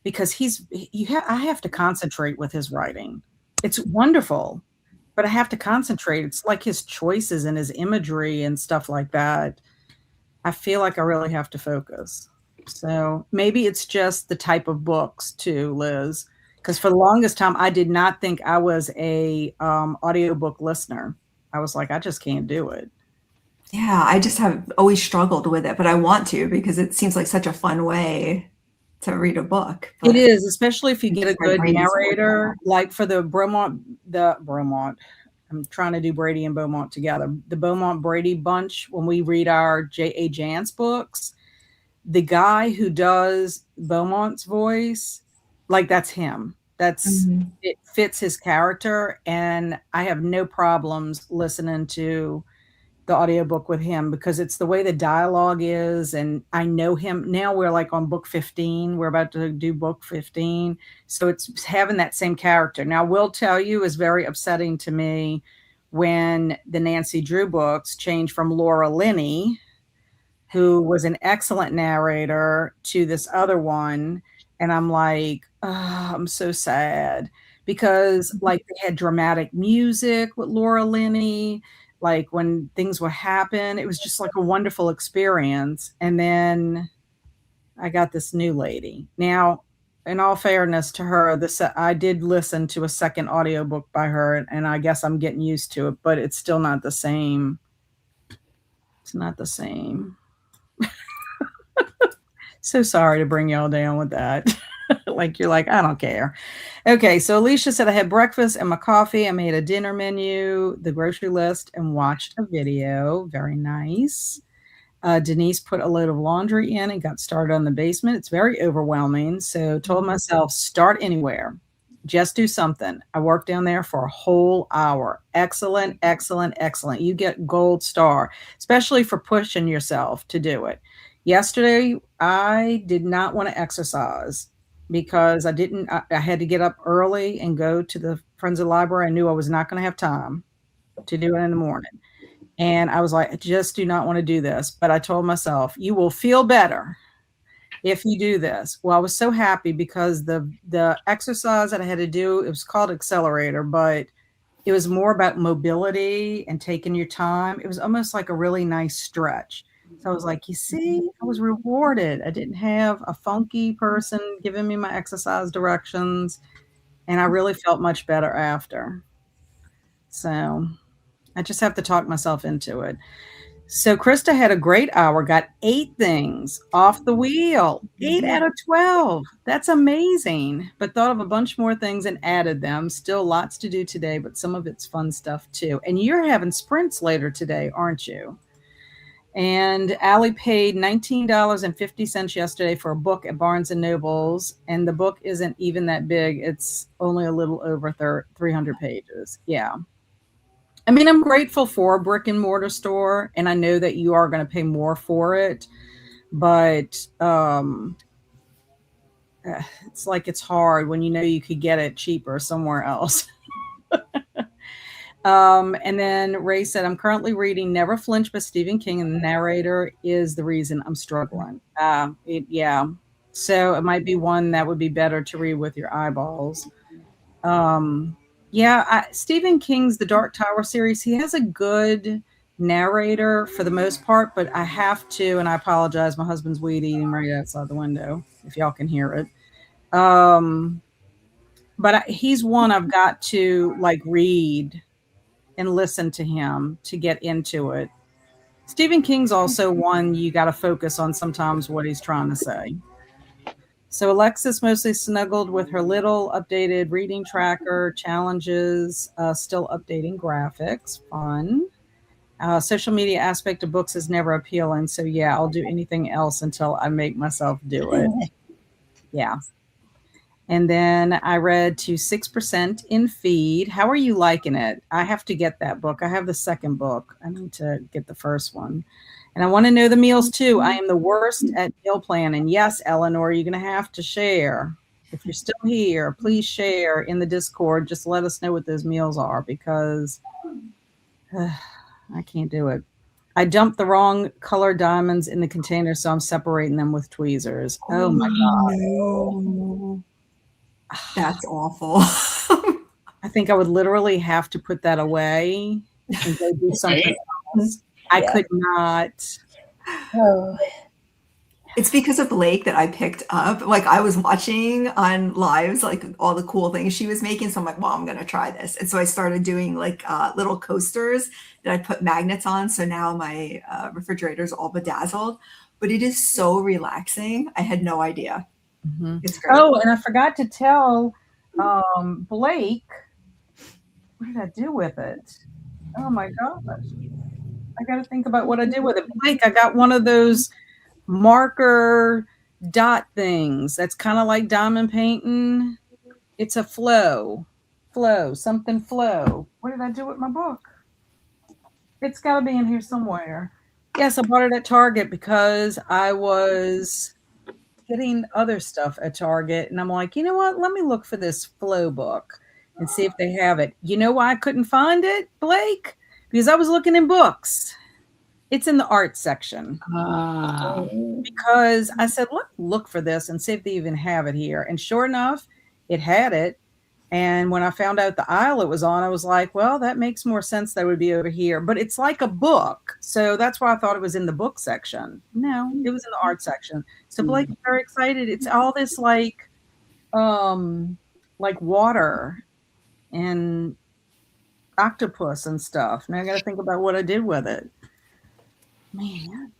because I have to concentrate with his writing. It's wonderful, but I have to concentrate. It's like his choices and his imagery and stuff like that. I feel like I really have to focus. So maybe it's just the type of books too, Liz, because for the longest time, I did not think I was a audiobook listener. I was like, I just can't do it. Yeah, I just have always struggled with it, but I want to because it seems like such a fun way to read a book. It is, especially if you get a good narrator, like for the Beaumont, I'm trying to do Brady and Beaumont together. The Beaumont Brady bunch, when we read our J.A. Jance books, the guy who does Beaumont's voice, like that's him. It fits his character. And I have no problems listening to the audiobook with him because it's the way the dialogue is. And I know him now. We're like on book 15. We're about to do book 15. So it's having that same character. Now, I will tell you, is very upsetting to me when the Nancy Drew books changed from Laura Linney, who was an excellent narrator, to this other one. And I'm like, oh, I'm so sad because like they had dramatic music with Laura Linney. Like when things would happen, it was just like a wonderful experience. And then I got this new lady. Now, in all fairness to her, I did listen to a second audiobook by her, and I guess I'm getting used to it, but it's still not the same. It's not the same. So sorry to bring y'all down with that. Like you're like, I don't care. Okay, so Alicia said I had breakfast and my coffee. I made a dinner menu, the grocery list, and watched a video. Very nice. Denise put a load of laundry in and got started on the basement. It's very overwhelming. So told myself, start anywhere. Just do something. I worked down there for a whole hour. Excellent, excellent, excellent. You get gold star, especially for pushing yourself to do it. Yesterday, I did not want to exercise because I had to get up early and go to the Friends of the Library. I knew I was not going to have time to do it in the morning. And I was like, I just do not want to do this. But I told myself, you will feel better if you do this. Well, I was so happy because the exercise that I had to do, it was called Accelerator, but it was more about mobility and taking your time. It was almost like a really nice stretch. So I was like, you see, I was rewarded. I didn't have a funky person giving me my exercise directions. And I really felt much better after. So I just have to talk myself into it. So Krista had a great hour, got 8 things off the wheel, 8 out of 12. That's amazing. But thought of a bunch more things and added them. Still lots to do today, but some of it's fun stuff too. And you're having sprints later today, aren't you? And Allie paid $19.50 yesterday for a book at Barnes & Noble's, and the book isn't even that big. It's only a little over 300 pages. Yeah. I mean, I'm grateful for a brick and mortar store, and I know that you are going to pay more for it, but it's like it's hard when you know you could get it cheaper somewhere else. And then Ray said, I'm currently reading Never Flinch by Stephen King, and the narrator is the reason I'm struggling. Yeah. So it might be one that would be better to read with your eyeballs. Stephen King's The Dark Tower series, he has a good narrator for the most part, but I have to, and I apologize, my husband's weed eating right outside the window, if y'all can hear it. But he's one I've got to like read and listen to him to get into it. Stephen King's also one you got to focus on sometimes what he's trying to say. So Alexis mostly snuggled with her little updated reading tracker, challenges, still updating graphics, fun. Social media aspect of books is never appealing. So yeah, I'll do anything else until I make myself do it. Yeah. And then I read to 6% in Feed. How are you liking it? I have to get that book. I have the second book. I need to get the first one. And I want to know the meals too. I am the worst at meal planning. Yes, Eleanor, you're going to have to share. If you're still here, please share in the Discord. Just let us know what those meals are because I can't do it. I dumped the wrong color diamonds in the container, so I'm separating them with tweezers. Oh my God. No. That's awful. I think I would literally have to put that away and go do something else. I could not. Oh. It's because of Blake that I picked up. Like I was watching on lives, like all the cool things she was making. So I'm like, well, I'm going to try this. And so I started doing like little coasters that I put magnets on. So now my refrigerator is all bedazzled, but it is so relaxing. I had no idea. Mm-hmm. It's great. Oh, and I forgot to tell Blake, what did I do with it? Oh my gosh. I got to think about what I did with it. Blake, I got one of those marker dot things. That's kind of like diamond painting. It's a flow. What did I do with my book? It's got to be in here somewhere. Yes, I bought it at Target because I was getting other stuff at Target, and I'm like, you know what? Let me look for this flow book and see if they have it. You know why I couldn't find it, Blake? Because I was looking in books. It's in the art section. Because I said, look for this and see if they even have it here. And sure enough, it had it. And when I found out the aisle it was on, I was like, well, that makes more sense that it would be over here. But it's like a book. So that's why I thought it was in the book section. No, it was in the art section. So Blake is very excited. It's all this like water and octopus and stuff. Now I got to think about what I did with it. Man,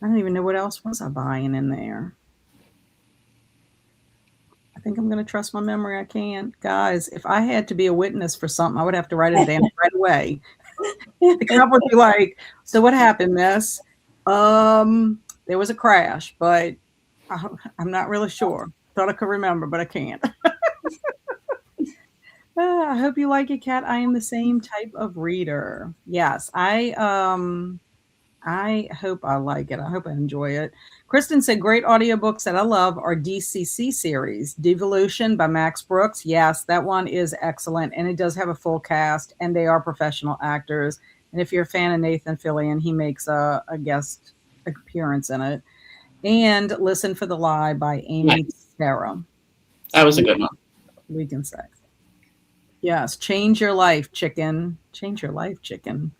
I don't even know what else was I buying in there. I think I'm going to trust my memory. I can't. Guys, if I had to be a witness for something, I would have to write it down right away. The cop would be like, so what happened, miss? There was a crash, but I'm not really sure. Thought I could remember, but I can't. I hope you like it, Kat. I am the same type of reader. Yes, I hope I like it. I hope I enjoy it. Kristen said, great audiobooks that I love are DCC series. Devolution by Max Brooks. Yes, that one is excellent. And it does have a full cast and they are professional actors. And if you're a fan of Nathan Fillion, he makes a guest appearance in it. And Listen for the Lie by Amy Sarah. That was a good one. We can say. Yes. Change Your Life, Chicken. Change Your Life, Chicken.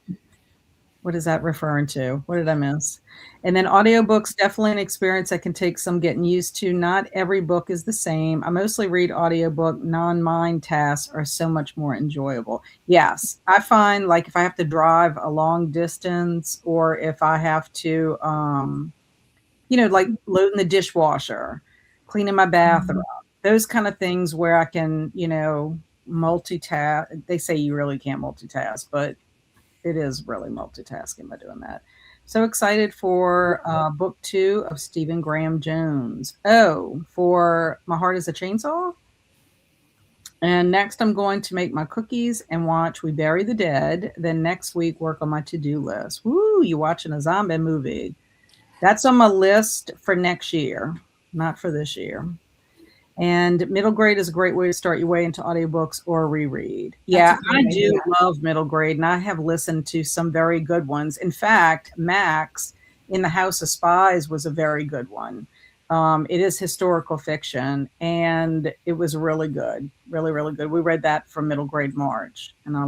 What is that referring to? What did I miss? And then audiobooks, definitely an experience that can take some getting used to. Not every book is the same. I mostly read audiobook. Non-mind tasks are so much more enjoyable. Yes, I find like if I have to drive a long distance or if I have to, like loading the dishwasher, cleaning my bathroom, those kind of things where I can, multitask. They say you really can't multitask, but it is really multitasking by doing that. So excited for book 2 of Stephen Graham Jones. Oh, for My Heart is a Chainsaw? And next, I'm going to make my cookies and watch We Bury the Dead. Then next week, work on my to-do list. Woo, you watching a zombie movie. That's on my list for next year, not for this year. And middle grade is a great way to start your way into audiobooks or reread. Yeah, I do love middle grade, and I have listened to some very good ones. In fact, Max in the House of Spies was a very good one. It is historical fiction, and it was really good, really, really good. We read that for middle grade March, and I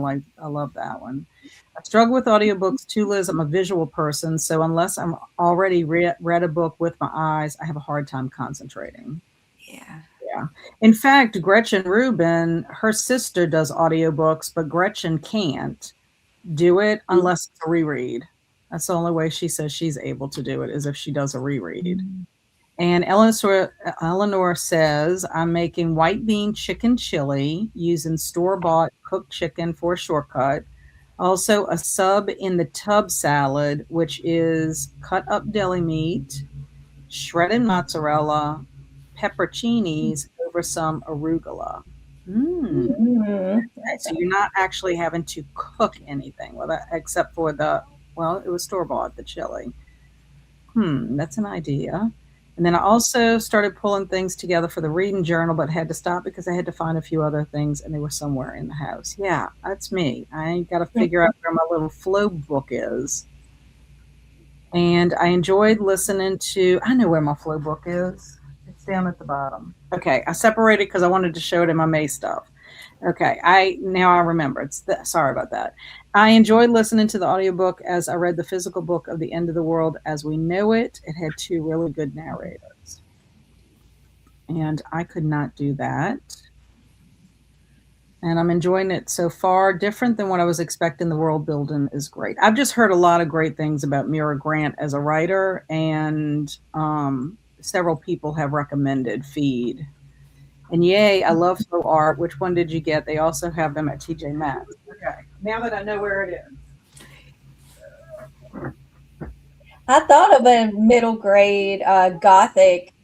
love that one. I struggle with audiobooks too, Liz. I'm a visual person, so unless I'm already read a book with my eyes, I have a hard time concentrating. Yeah. Yeah. In fact, Gretchen Rubin, her sister does audiobooks, but Gretchen can't do it unless it's a reread. That's the only way she says she's able to do it, is if she does a reread. And Eleanor says, I'm making white bean chicken chili using store-bought cooked chicken for a shortcut. Also, a sub in the tub salad, which is cut up deli meat, shredded mozzarella, pepperoncinis over some arugula. So you're not actually having to cook anything with it, except for it was store-bought, the chili. That's an idea. And then I also started pulling things together for the reading journal, but had to stop because I had to find a few other things, and they were somewhere in the house. Yeah, that's me. I got to figure out where my little flow book is. And I enjoyed listening to, I know where my flow book is. It's down at the bottom. Okay, I separated because I wanted to show it in my May stuff. Okay, now I remember. Sorry about that. I enjoyed listening to the audiobook as I read the physical book of The End of the World as We Know It. It had 2 really good narrators. And I could not do that. And I'm enjoying it so far. Different than what I was expecting. The world building is great. I've just heard a lot of great things about Mira Grant as a writer, and several people have recommended Feed. And yay, I love flow art. Which one did you get? They also have them at TJ Maxx. Okay, now that I know where it is. I thought of a middle grade Gothic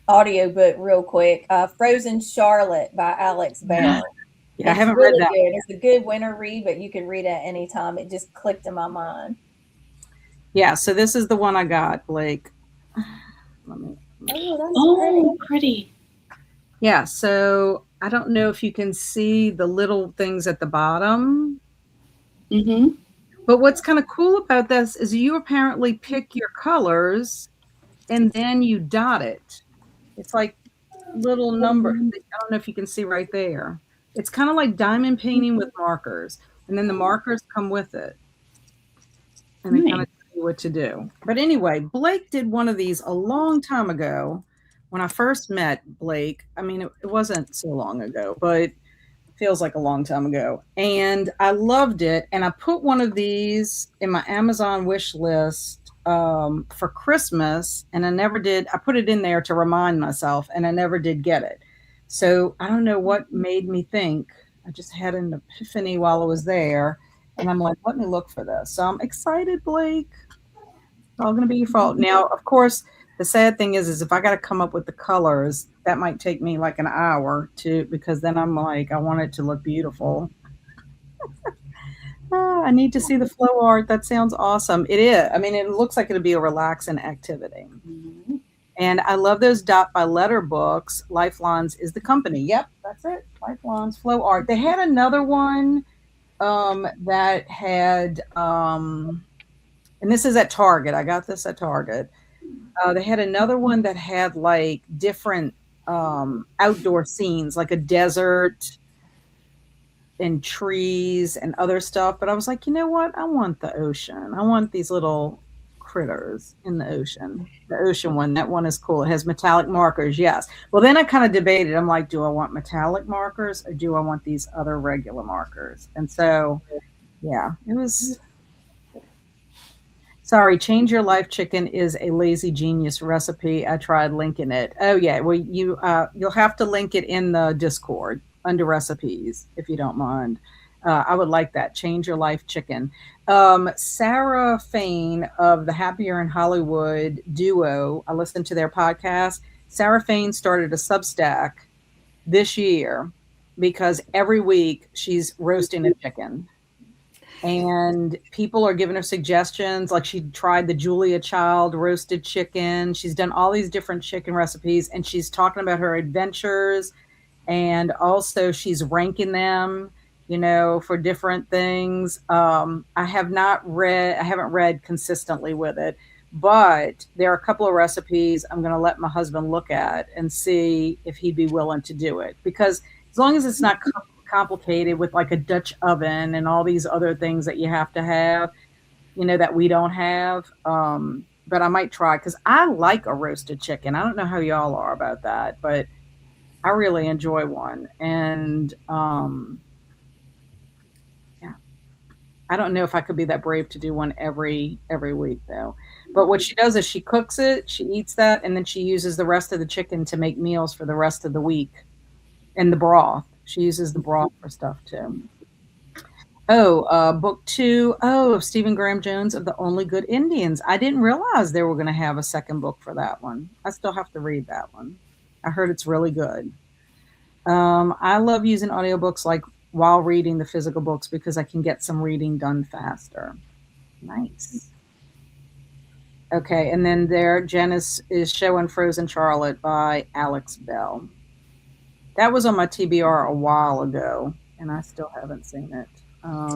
audiobook real quick. Frozen Charlotte by Alex Bell. Yeah, I haven't read that. Good. It's a good winter read, but you can read it at any time. It just clicked in my mind. Yeah, so this is the one I got, Blake. Oh, pretty. Yeah, so I don't know if you can see the little things at the bottom. Mm-hmm. But what's kind of cool about this is you apparently pick your colors and then you dot it. It's like little numbers. I don't know if you can see right there. It's kind of like diamond painting with markers. And then the markers come with it. And they kind of tell you what to do. But anyway, Blake did one of these a long time ago. When I first met Blake, I mean, it wasn't so long ago, but it feels like a long time ago. And I loved it. And I put one of these in my Amazon wish list for Christmas. And I never did. I put it in there to remind myself, and I never did get it. So I don't know what made me think. I just had an epiphany while I was there. And I'm like, let me look for this. So I'm excited, Blake. It's all going to be your fault. Now, of course, the sad thing is if I got to come up with the colors, that might take me like an hour because then I'm like, I want it to look beautiful. I need to see the flow art. That sounds awesome. It is. I mean, it looks like it'll be a relaxing activity. Mm-hmm. And I love those dot by letter books. Lifelines is the company. Yep, that's it. Lifelines, flow art. They had another one that had, and this is at Target. I got this at Target. They had another one that had like different outdoor scenes, like a desert and trees and other stuff. But I was like, you know what? I want the ocean. I want these little critters in the ocean. The ocean one, that one is cool. It has metallic markers. Yes. Well, then I kind of debated. I'm like, do I want metallic markers or do I want these other regular markers? And so, yeah, it was. Sorry, Change Your Life Chicken is a Lazy Genius recipe. I tried linking it. Oh yeah, well you'll have to link it in the Discord under recipes if you don't mind. I would like that. Change Your Life Chicken. Sarah Fain of the Happier in Hollywood duo, I listened to their podcast. Sarah Fain started a Substack this year because every week she's roasting a chicken. And people are giving her suggestions. Like she tried the Julia Child roasted chicken. She's done all these different chicken recipes and she's talking about her adventures, and also she's ranking them, for different things. I haven't read consistently with it, but there are a couple of recipes I'm going to let my husband look at and see if he'd be willing to do it, because as long as it's not complicated with like a Dutch oven and all these other things that you have to have, that we don't have. But I might try, because I like a roasted chicken. I don't know how y'all are about that, but I really enjoy one. And yeah, I don't know if I could be that brave to do one every week though. But what she does is she cooks it, she eats that, and then she uses the rest of the chicken to make meals for the rest of the week. And the broth. She uses the broth for stuff too. Oh, book 2. Oh, of Stephen Graham Jones of The Only Good Indians. I didn't realize they were going to have a second book for that one. I still have to read that one. I heard it's really good. I love using audiobooks like while reading the physical books because I can get some reading done faster. Nice. Okay, and then there, Jen is showing Frozen Charlotte by Alex Bell. That was on my TBR a while ago, and I still haven't seen it.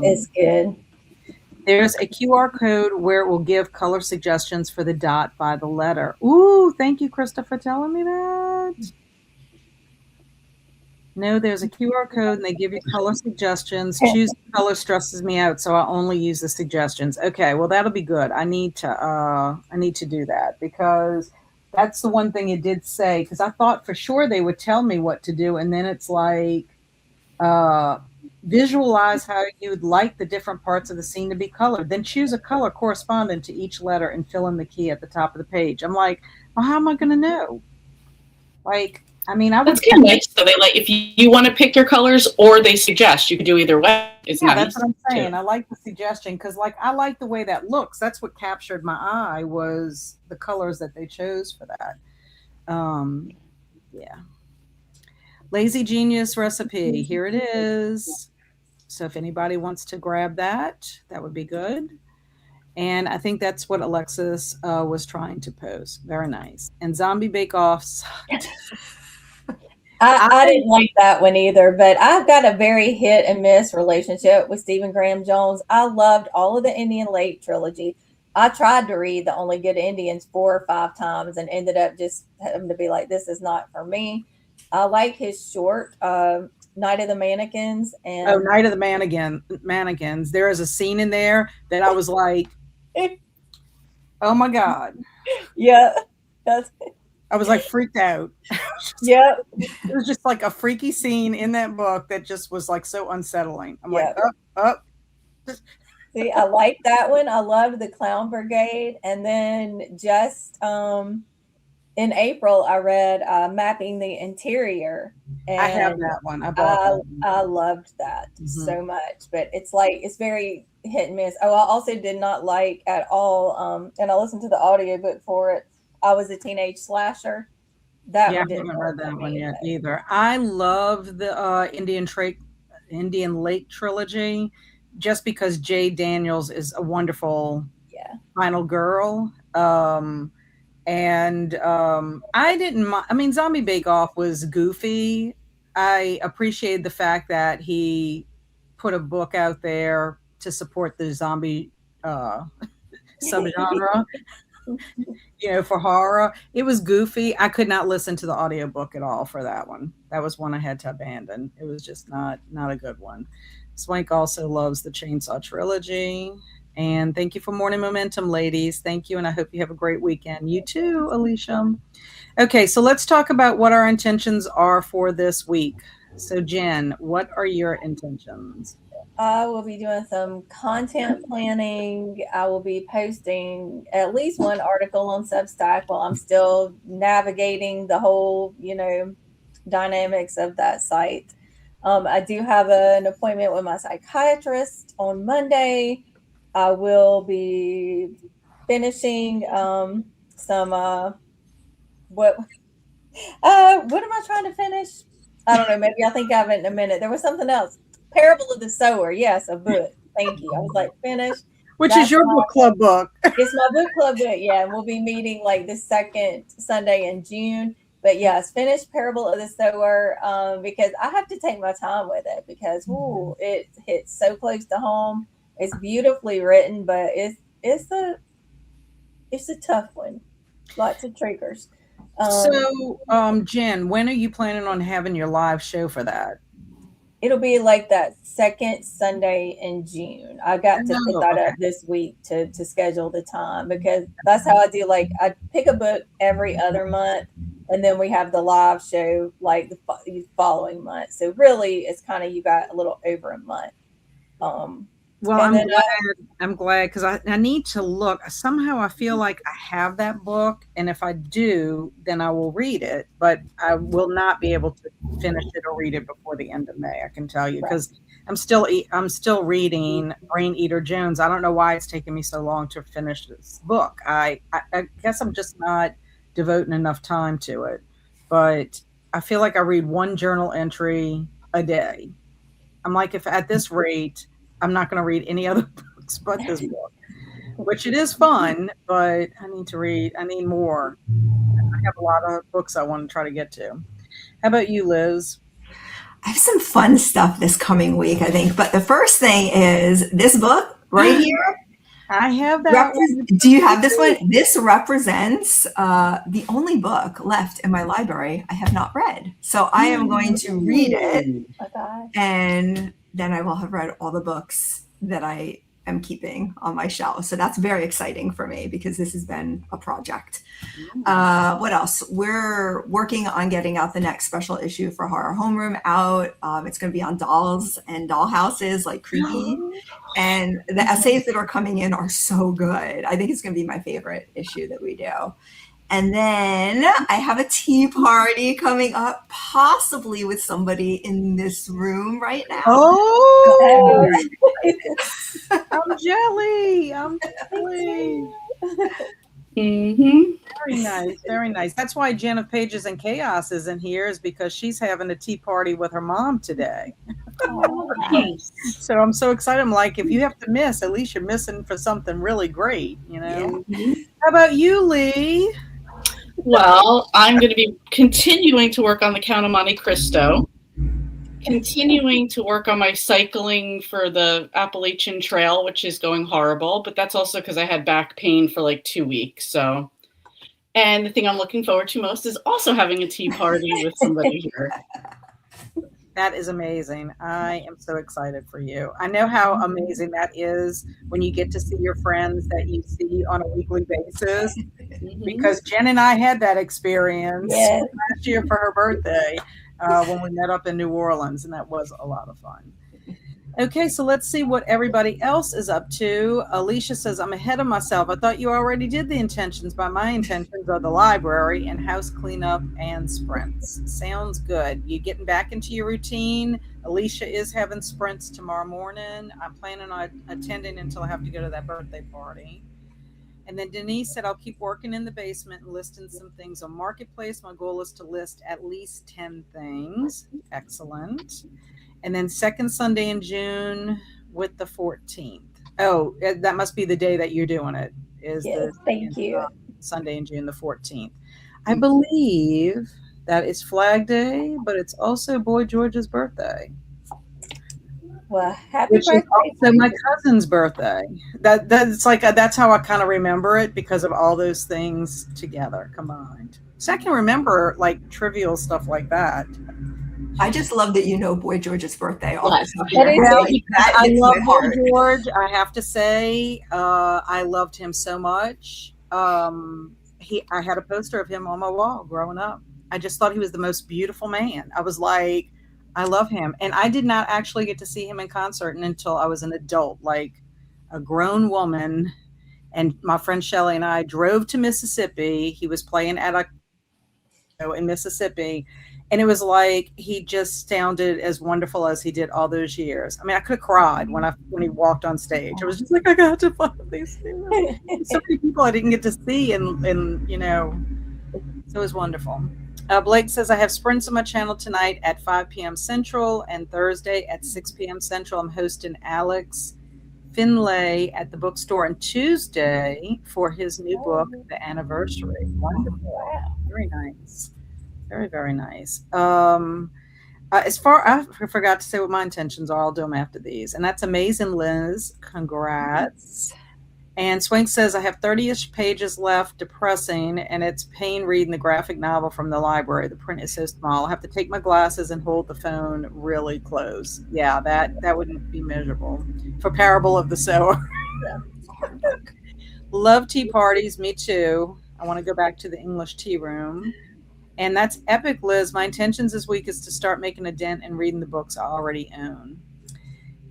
It's good. There's a QR code where it will give color suggestions for the dot by the letter. Ooh, thank you, Krista, for telling me that. No, there's a QR code and they give you color suggestions. Choosing color stresses me out, so I only use the suggestions. Okay, well that'll be good. I need to do that, because that's the one thing it did say, because I thought for sure they would tell me what to do, and then it's like visualize how you'd like the different parts of the scene to be colored. Then choose a color corresponding to each letter and fill in the key at the top of the page. I'm like, well, how am I going to know? Like, I mean, That's kind of nice. So they if you want to pick your colors, or they suggest you can do either way. It's nice. That's what I'm saying. Too. I like the suggestion because, like, I like the way that looks. That's what captured my eye, was the colors that they chose for that. Yeah. Lazy Genius recipe. Here it is. So if anybody wants to grab that, that would be good. And I think that's what Alexis was trying to post. Very nice. And Zombie Bake Offs. I didn't like that one either, but I've got a very hit and miss relationship with Stephen Graham Jones. I loved all of the Indian Lake trilogy. I tried to read The Only Good Indians 4 or 5 times and ended up just having to be like, this is not for me. I like his short, Night of the Mannequins. And Night of the Mannequins. There is a scene in there that I was like, oh my God. Yeah. I was like freaked out. Yeah. It was just like a freaky scene in that book that just was like so unsettling. I'm like, up. See, I like that one. I loved The Clown Brigade. And then just in April, I read Mapping the Interior. And I have that one. I loved that so much. But it's very hit and miss. Oh, I also did not like at all, and I listened to the audiobook for it, I Was a Teenage Slasher. I haven't read that one yet either. I love the Indian Lake trilogy, just because Jay Daniels is a wonderful final girl. And I didn't mind. I mean, Zombie Bake Off was goofy. I appreciated the fact that he put a book out there to support the zombie subgenre. For horror. It was goofy. I could not listen to the audiobook at all for that one. That was one I had to abandon. It was just not a good one. Swank also loves the Chainsaw trilogy. And thank you for Morning Momentum, ladies. Thank you, and I hope you have a great weekend. You too, Alicia. Okay, so let's talk about what our intentions are for this week. So, Jen, what are your intentions? I will be doing some content planning. I will be posting at least one article on Substack while I'm still navigating the whole, dynamics of that site. I do have an appointment with my psychiatrist on Monday. I will be finishing some what am I trying to finish? I don't know. Maybe I'll think of it in a minute. There was something else. Parable of the Sower. Yes, a book. Thank you. I was like, finish. Which is your book club book. It's my book club book. Yeah, and we'll be meeting like the second Sunday in June. But yes, finish Parable of the Sower because I have to take my time with it because it hits so close to home. It's beautifully written, but it's a tough one. Lots of triggers. So, Jen, when are you planning on having your live show for that? It'll be like that second Sunday in June. I got to put that up this week to schedule the time because that's how I do. Like I pick a book every other month, and then we have the live show like the following month. So really, it's kind of you got a little over a month. Well, I'm glad because I need to look. Somehow I feel like I have that book, and if I do, then I will read it. But I will not be able to finish it or read it before the end of May. I can tell you because I'm still reading Brain Eater Jones. I don't know why it's taking me so long to finish this book. I guess I'm just not devoting enough time to it. But I feel like I read one journal entry a day. I'm like, if at this rate, I'm not going to read any other books but this book, which it is fun, but I need more. I have a lot of books I want to try to get to. How about you, Liz? I have some fun stuff this coming week, I think. But the first thing is this book right here. I have that. Do you have this one? This represents the only book left in my library I have not read. So I am going to read it. And then I will have read all the books that I am keeping on my shelf. So that's very exciting for me because this has been a project. What else? We're working on getting out the next special issue for Horror Homeroom out. It's going to be on dolls and dollhouses like Creepy. And the essays that are coming in are so good. I think it's going to be my favorite issue that we do. And then I have a tea party coming up, possibly with somebody in this room right now. Oh, I'm jelly. I'm jelly. Very nice. Very nice. That's why Jen of Pages and Chaos isn't here, is because she's having a tea party with her mom today. Nice. So I'm so excited. I'm like, if you have to miss, at least you're missing for something really great, you know? Yeah. How about you, Lee? Well, I'm going to be continuing to work on the Count of Monte Cristo, continuing to work on my cycling for the Appalachian Trail, which is going horrible, but that's also because I had back pain for like 2 weeks. So, and the thing I'm looking forward to most is also having a tea party with somebody here. That is amazing. I am so excited for you. I know how amazing that is when you get to see your friends that you see on a weekly basis, because Jen and I had that experience last year for her birthday when we met up in New Orleans, and that was a lot of fun. Okay, so let's see what everybody else is up to. Alicia says, I'm ahead of myself. I thought you already did the intentions, but my intentions are the library and house cleanup and sprints. Sounds good. You getting back into your routine. Alicia is having sprints tomorrow morning. I'm planning on attending until I have to go to that birthday party. And then Denise said, I'll keep working in the basement and listing some things on Marketplace. My goal is to list at least 10 things. Excellent. And then second Sunday in June with the 14th. Oh, that must be the day that you're doing it. Thank you. Sunday in June, the 14th. I believe that is Flag Day, but it's also Boy George's birthday. Well, happy birthday! Also my cousin's birthday. That's how I kind of remember it because of all those things together combined. So I can remember like trivial stuff like that. I just love that you know Boy George's birthday. I love Boy George. I have to say, I loved him so much. I had a poster of him on my wall growing up. I just thought he was the most beautiful man. I was like, I love him. And I did not actually get to see him in concert until I was an adult, like a grown woman. And my friend Shelly and I drove to Mississippi. He was playing at in Mississippi. And it was like he just sounded as wonderful as he did all those years. I mean, I could have cried when he walked on stage. I was just like, I got to follow these things. So many people I didn't get to see, and so it was wonderful. Blake says, I have sprints on my channel tonight at 5 p.m. Central and Thursday at 6 p.m. Central. I'm hosting Alex Finlay at the bookstore on Tuesday for his new book, The Anniversary. Wonderful. Wow. Very nice. Very, very nice. I forgot to say what my intentions are. I'll do them after these. And that's amazing, Liz. Congrats. And Swank says, I have 30-ish pages left, depressing, and it's pain reading the graphic novel from the library. The print is so small. I have to take my glasses and hold the phone really close. Yeah, that wouldn't be miserable. For Parable of the Sower. It's a hard book. Love tea parties. Me too. I want to go back to the English tea room. And that's epic, Liz. My intentions this week is to start making a dent and reading the books I already own.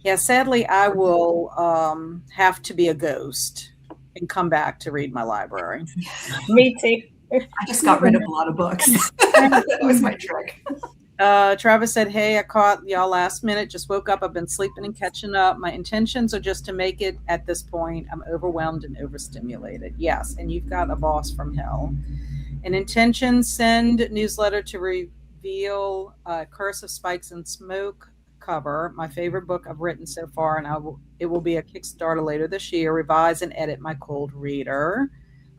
Yeah, sadly, I will have to be a ghost and come back to read my library. Me too. I just got rid of a lot of books. That was my trick. Travis said, hey, I caught y'all last minute. Just woke up. I've been sleeping and catching up. My intentions are just to make it at this point. I'm overwhelmed and overstimulated. Yes, and you've got a boss from hell. An intention, send newsletter to reveal Curse of Spikes and Smoke cover, my favorite book I've written so far, and it will be a Kickstarter later this year. Revise and edit my cold reader.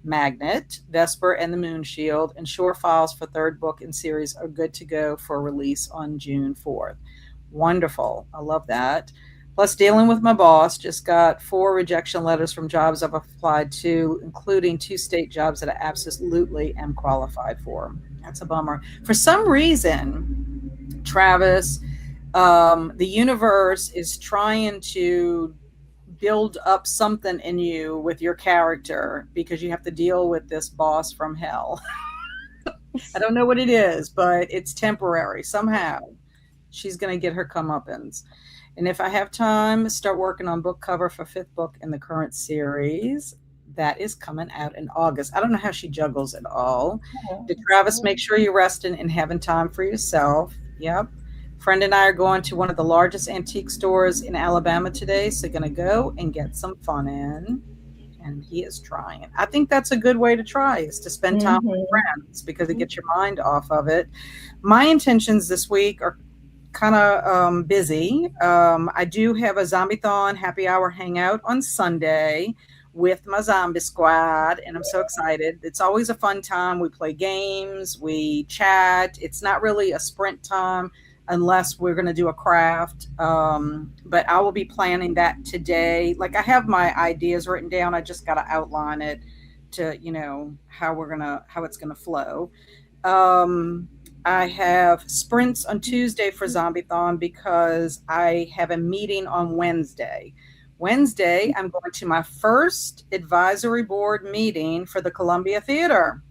Magnet, Vesper and the Moon Shield, and Shore Files for third book in series are good to go for release on June 4th. Wonderful. I love that. Plus, dealing with my boss, just got 4 rejection letters from jobs I've applied to, including 2 state jobs that I absolutely am qualified for. That's a bummer. For some reason, Travis, the universe is trying to build up something in you with your character because you have to deal with this boss from hell. I don't know what it is, but it's temporary. Somehow she's going to get her comeuppance. And if I have time, start working on book cover for 5th book in the current series. That is coming out in August. I don't know how she juggles it all. Did Travis make sure you're resting and having time for yourself? Yep. Friend and I are going to one of the largest antique stores in Alabama today, so going to go and get some fun in. And he is trying. I think that's a good way to try, is to spend time with friends because it gets your mind off of it. My intentions this week are kind of busy. I do have a Zombie-thon happy hour hangout on Sunday with my zombie squad, and I'm so excited. It's always a fun time. We play games, we chat. It's not really a sprint time unless we're going to do a craft. But I will be planning that today. Like, I have my ideas written down. I just got to outline it to, how it's going to flow. I have sprints on Tuesday for Zombie-thon because I have a meeting on Wednesday. Wednesday, I'm going to my first advisory board meeting for the Columbia Theater.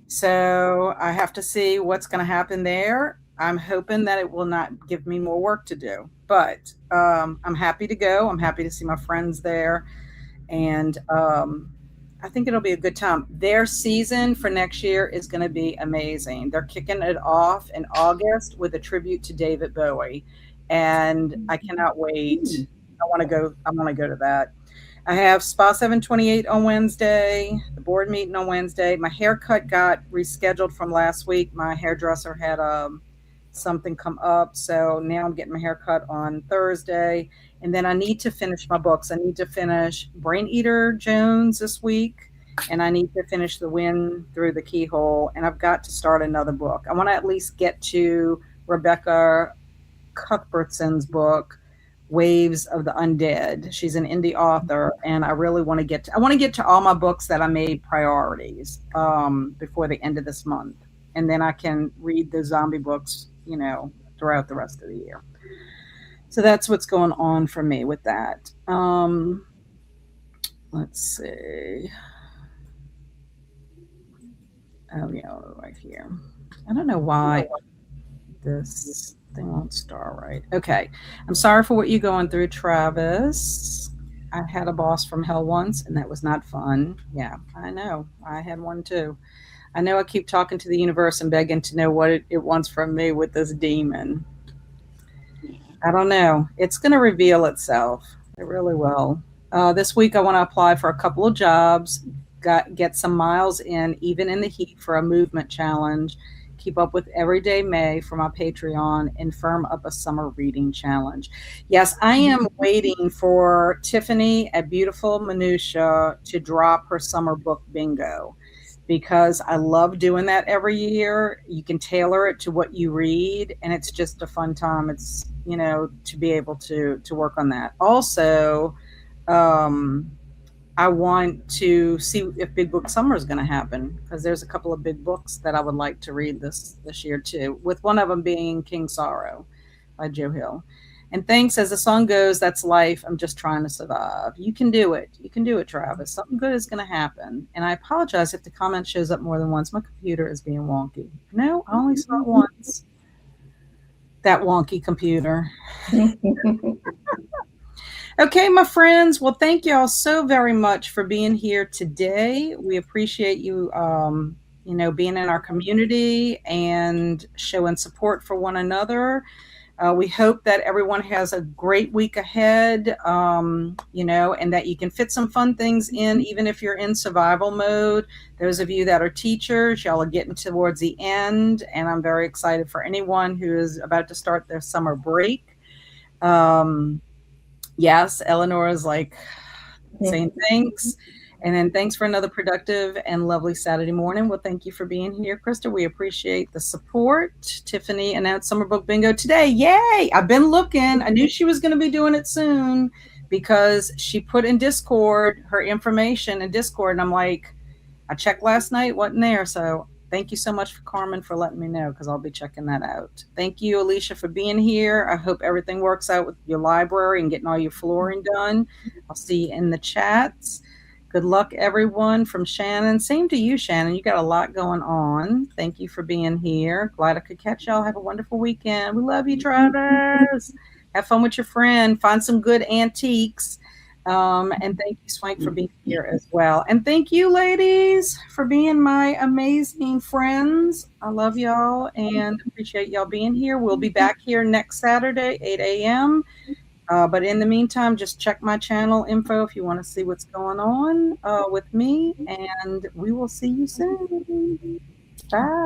So I have to see what's going to happen there. I'm hoping that it will not give me more work to do, but I'm happy to go. I'm happy to see my friends there. And I think it'll be a good time. Their season for next year is going to be amazing. They're kicking it off in August with a tribute to David Bowie. And I cannot wait. I want to go to that. I have Spa 728 on Wednesday, the board meeting on Wednesday. My haircut got rescheduled from last week. My hairdresser had something come up, so now I'm getting my hair cut on Thursday. And then I need to finish my books. I need to finish Brain Eater Jones this week, and I need to finish The Wind Through the Keyhole, and I've got to start another book. I want to at least get to Rebecca Cuthbertson's book, Waves of the Undead. She's an indie author, and I really want to get to all my books that I made priorities before the end of this month. And then I can read the zombie books, throughout the rest of the year. So that's what's going on for me with that. Let's see. Oh, yeah, right here. I don't know why this thing won't start right. Okay. I'm sorry for what you're going through, Travis. I had a boss from hell once, and that was not fun. Yeah, I know. I had one too. I know I keep talking to the universe and begging to know what it wants from me with this demon. I don't know. It's going to reveal itself. It really will. This week, I want to apply for a couple of jobs, get some miles in, even in the heat, for a movement challenge, keep up with Everyday May for my Patreon, and firm up a summer reading challenge. Yes, I am waiting for Tiffany at Beautiful Minutia to drop her summer book bingo, because I love doing that every year. You can tailor it to what you read, and it's just a fun time. It's, to be able to work on that. Also, um, I want to see if Big Book Summer is going to happen, because there's a couple of big books that I would like to read this year too. With one of them being King Sorrow by Joe Hill. And thanks, as the song goes, that's life. I'm just trying to survive. You can do it. You can do it, Travis. Something good is going to happen. And I apologize if the comment shows up more than once. My computer is being wonky. No, I only saw it once. That wonky computer. Okay, my friends. Well, thank you all so very much for being here today. We appreciate you, being in our community and showing support for one another. We hope that everyone has a great week ahead, and that you can fit some fun things in, even if you're in survival mode. Those of you that are teachers, y'all are getting towards the end, and I'm very excited for anyone who is about to start their summer break. Yes, Eleanor is like saying thanks. And then thanks for another productive and lovely Saturday morning. Well, thank you for being here, Krista. We appreciate the support. Tiffany announced Summer Book Bingo today. Yay! I've been looking. I knew she was going to be doing it soon, because she put in Discord her information in Discord. And I'm like, I checked last night, wasn't there. So thank you so much, for Carmen, for letting me know, because I'll be checking that out. Thank you, Alicia, for being here. I hope everything works out with your library and getting all your flooring done. I'll see you in the chats. Good luck, everyone, from Shannon. Same to you, Shannon. You got a lot going on. Thank you for being here. Glad I could catch y'all. Have a wonderful weekend. We love you, Travis. Have fun with your friend. Find some good antiques. And thank you, Swank, for being here as well. And thank you, ladies, for being my amazing friends. I love y'all and appreciate y'all being here. We'll be back here next Saturday, 8 a.m. But in the meantime, just check my channel info if you want to see what's going on with me. And we will see you soon. Bye.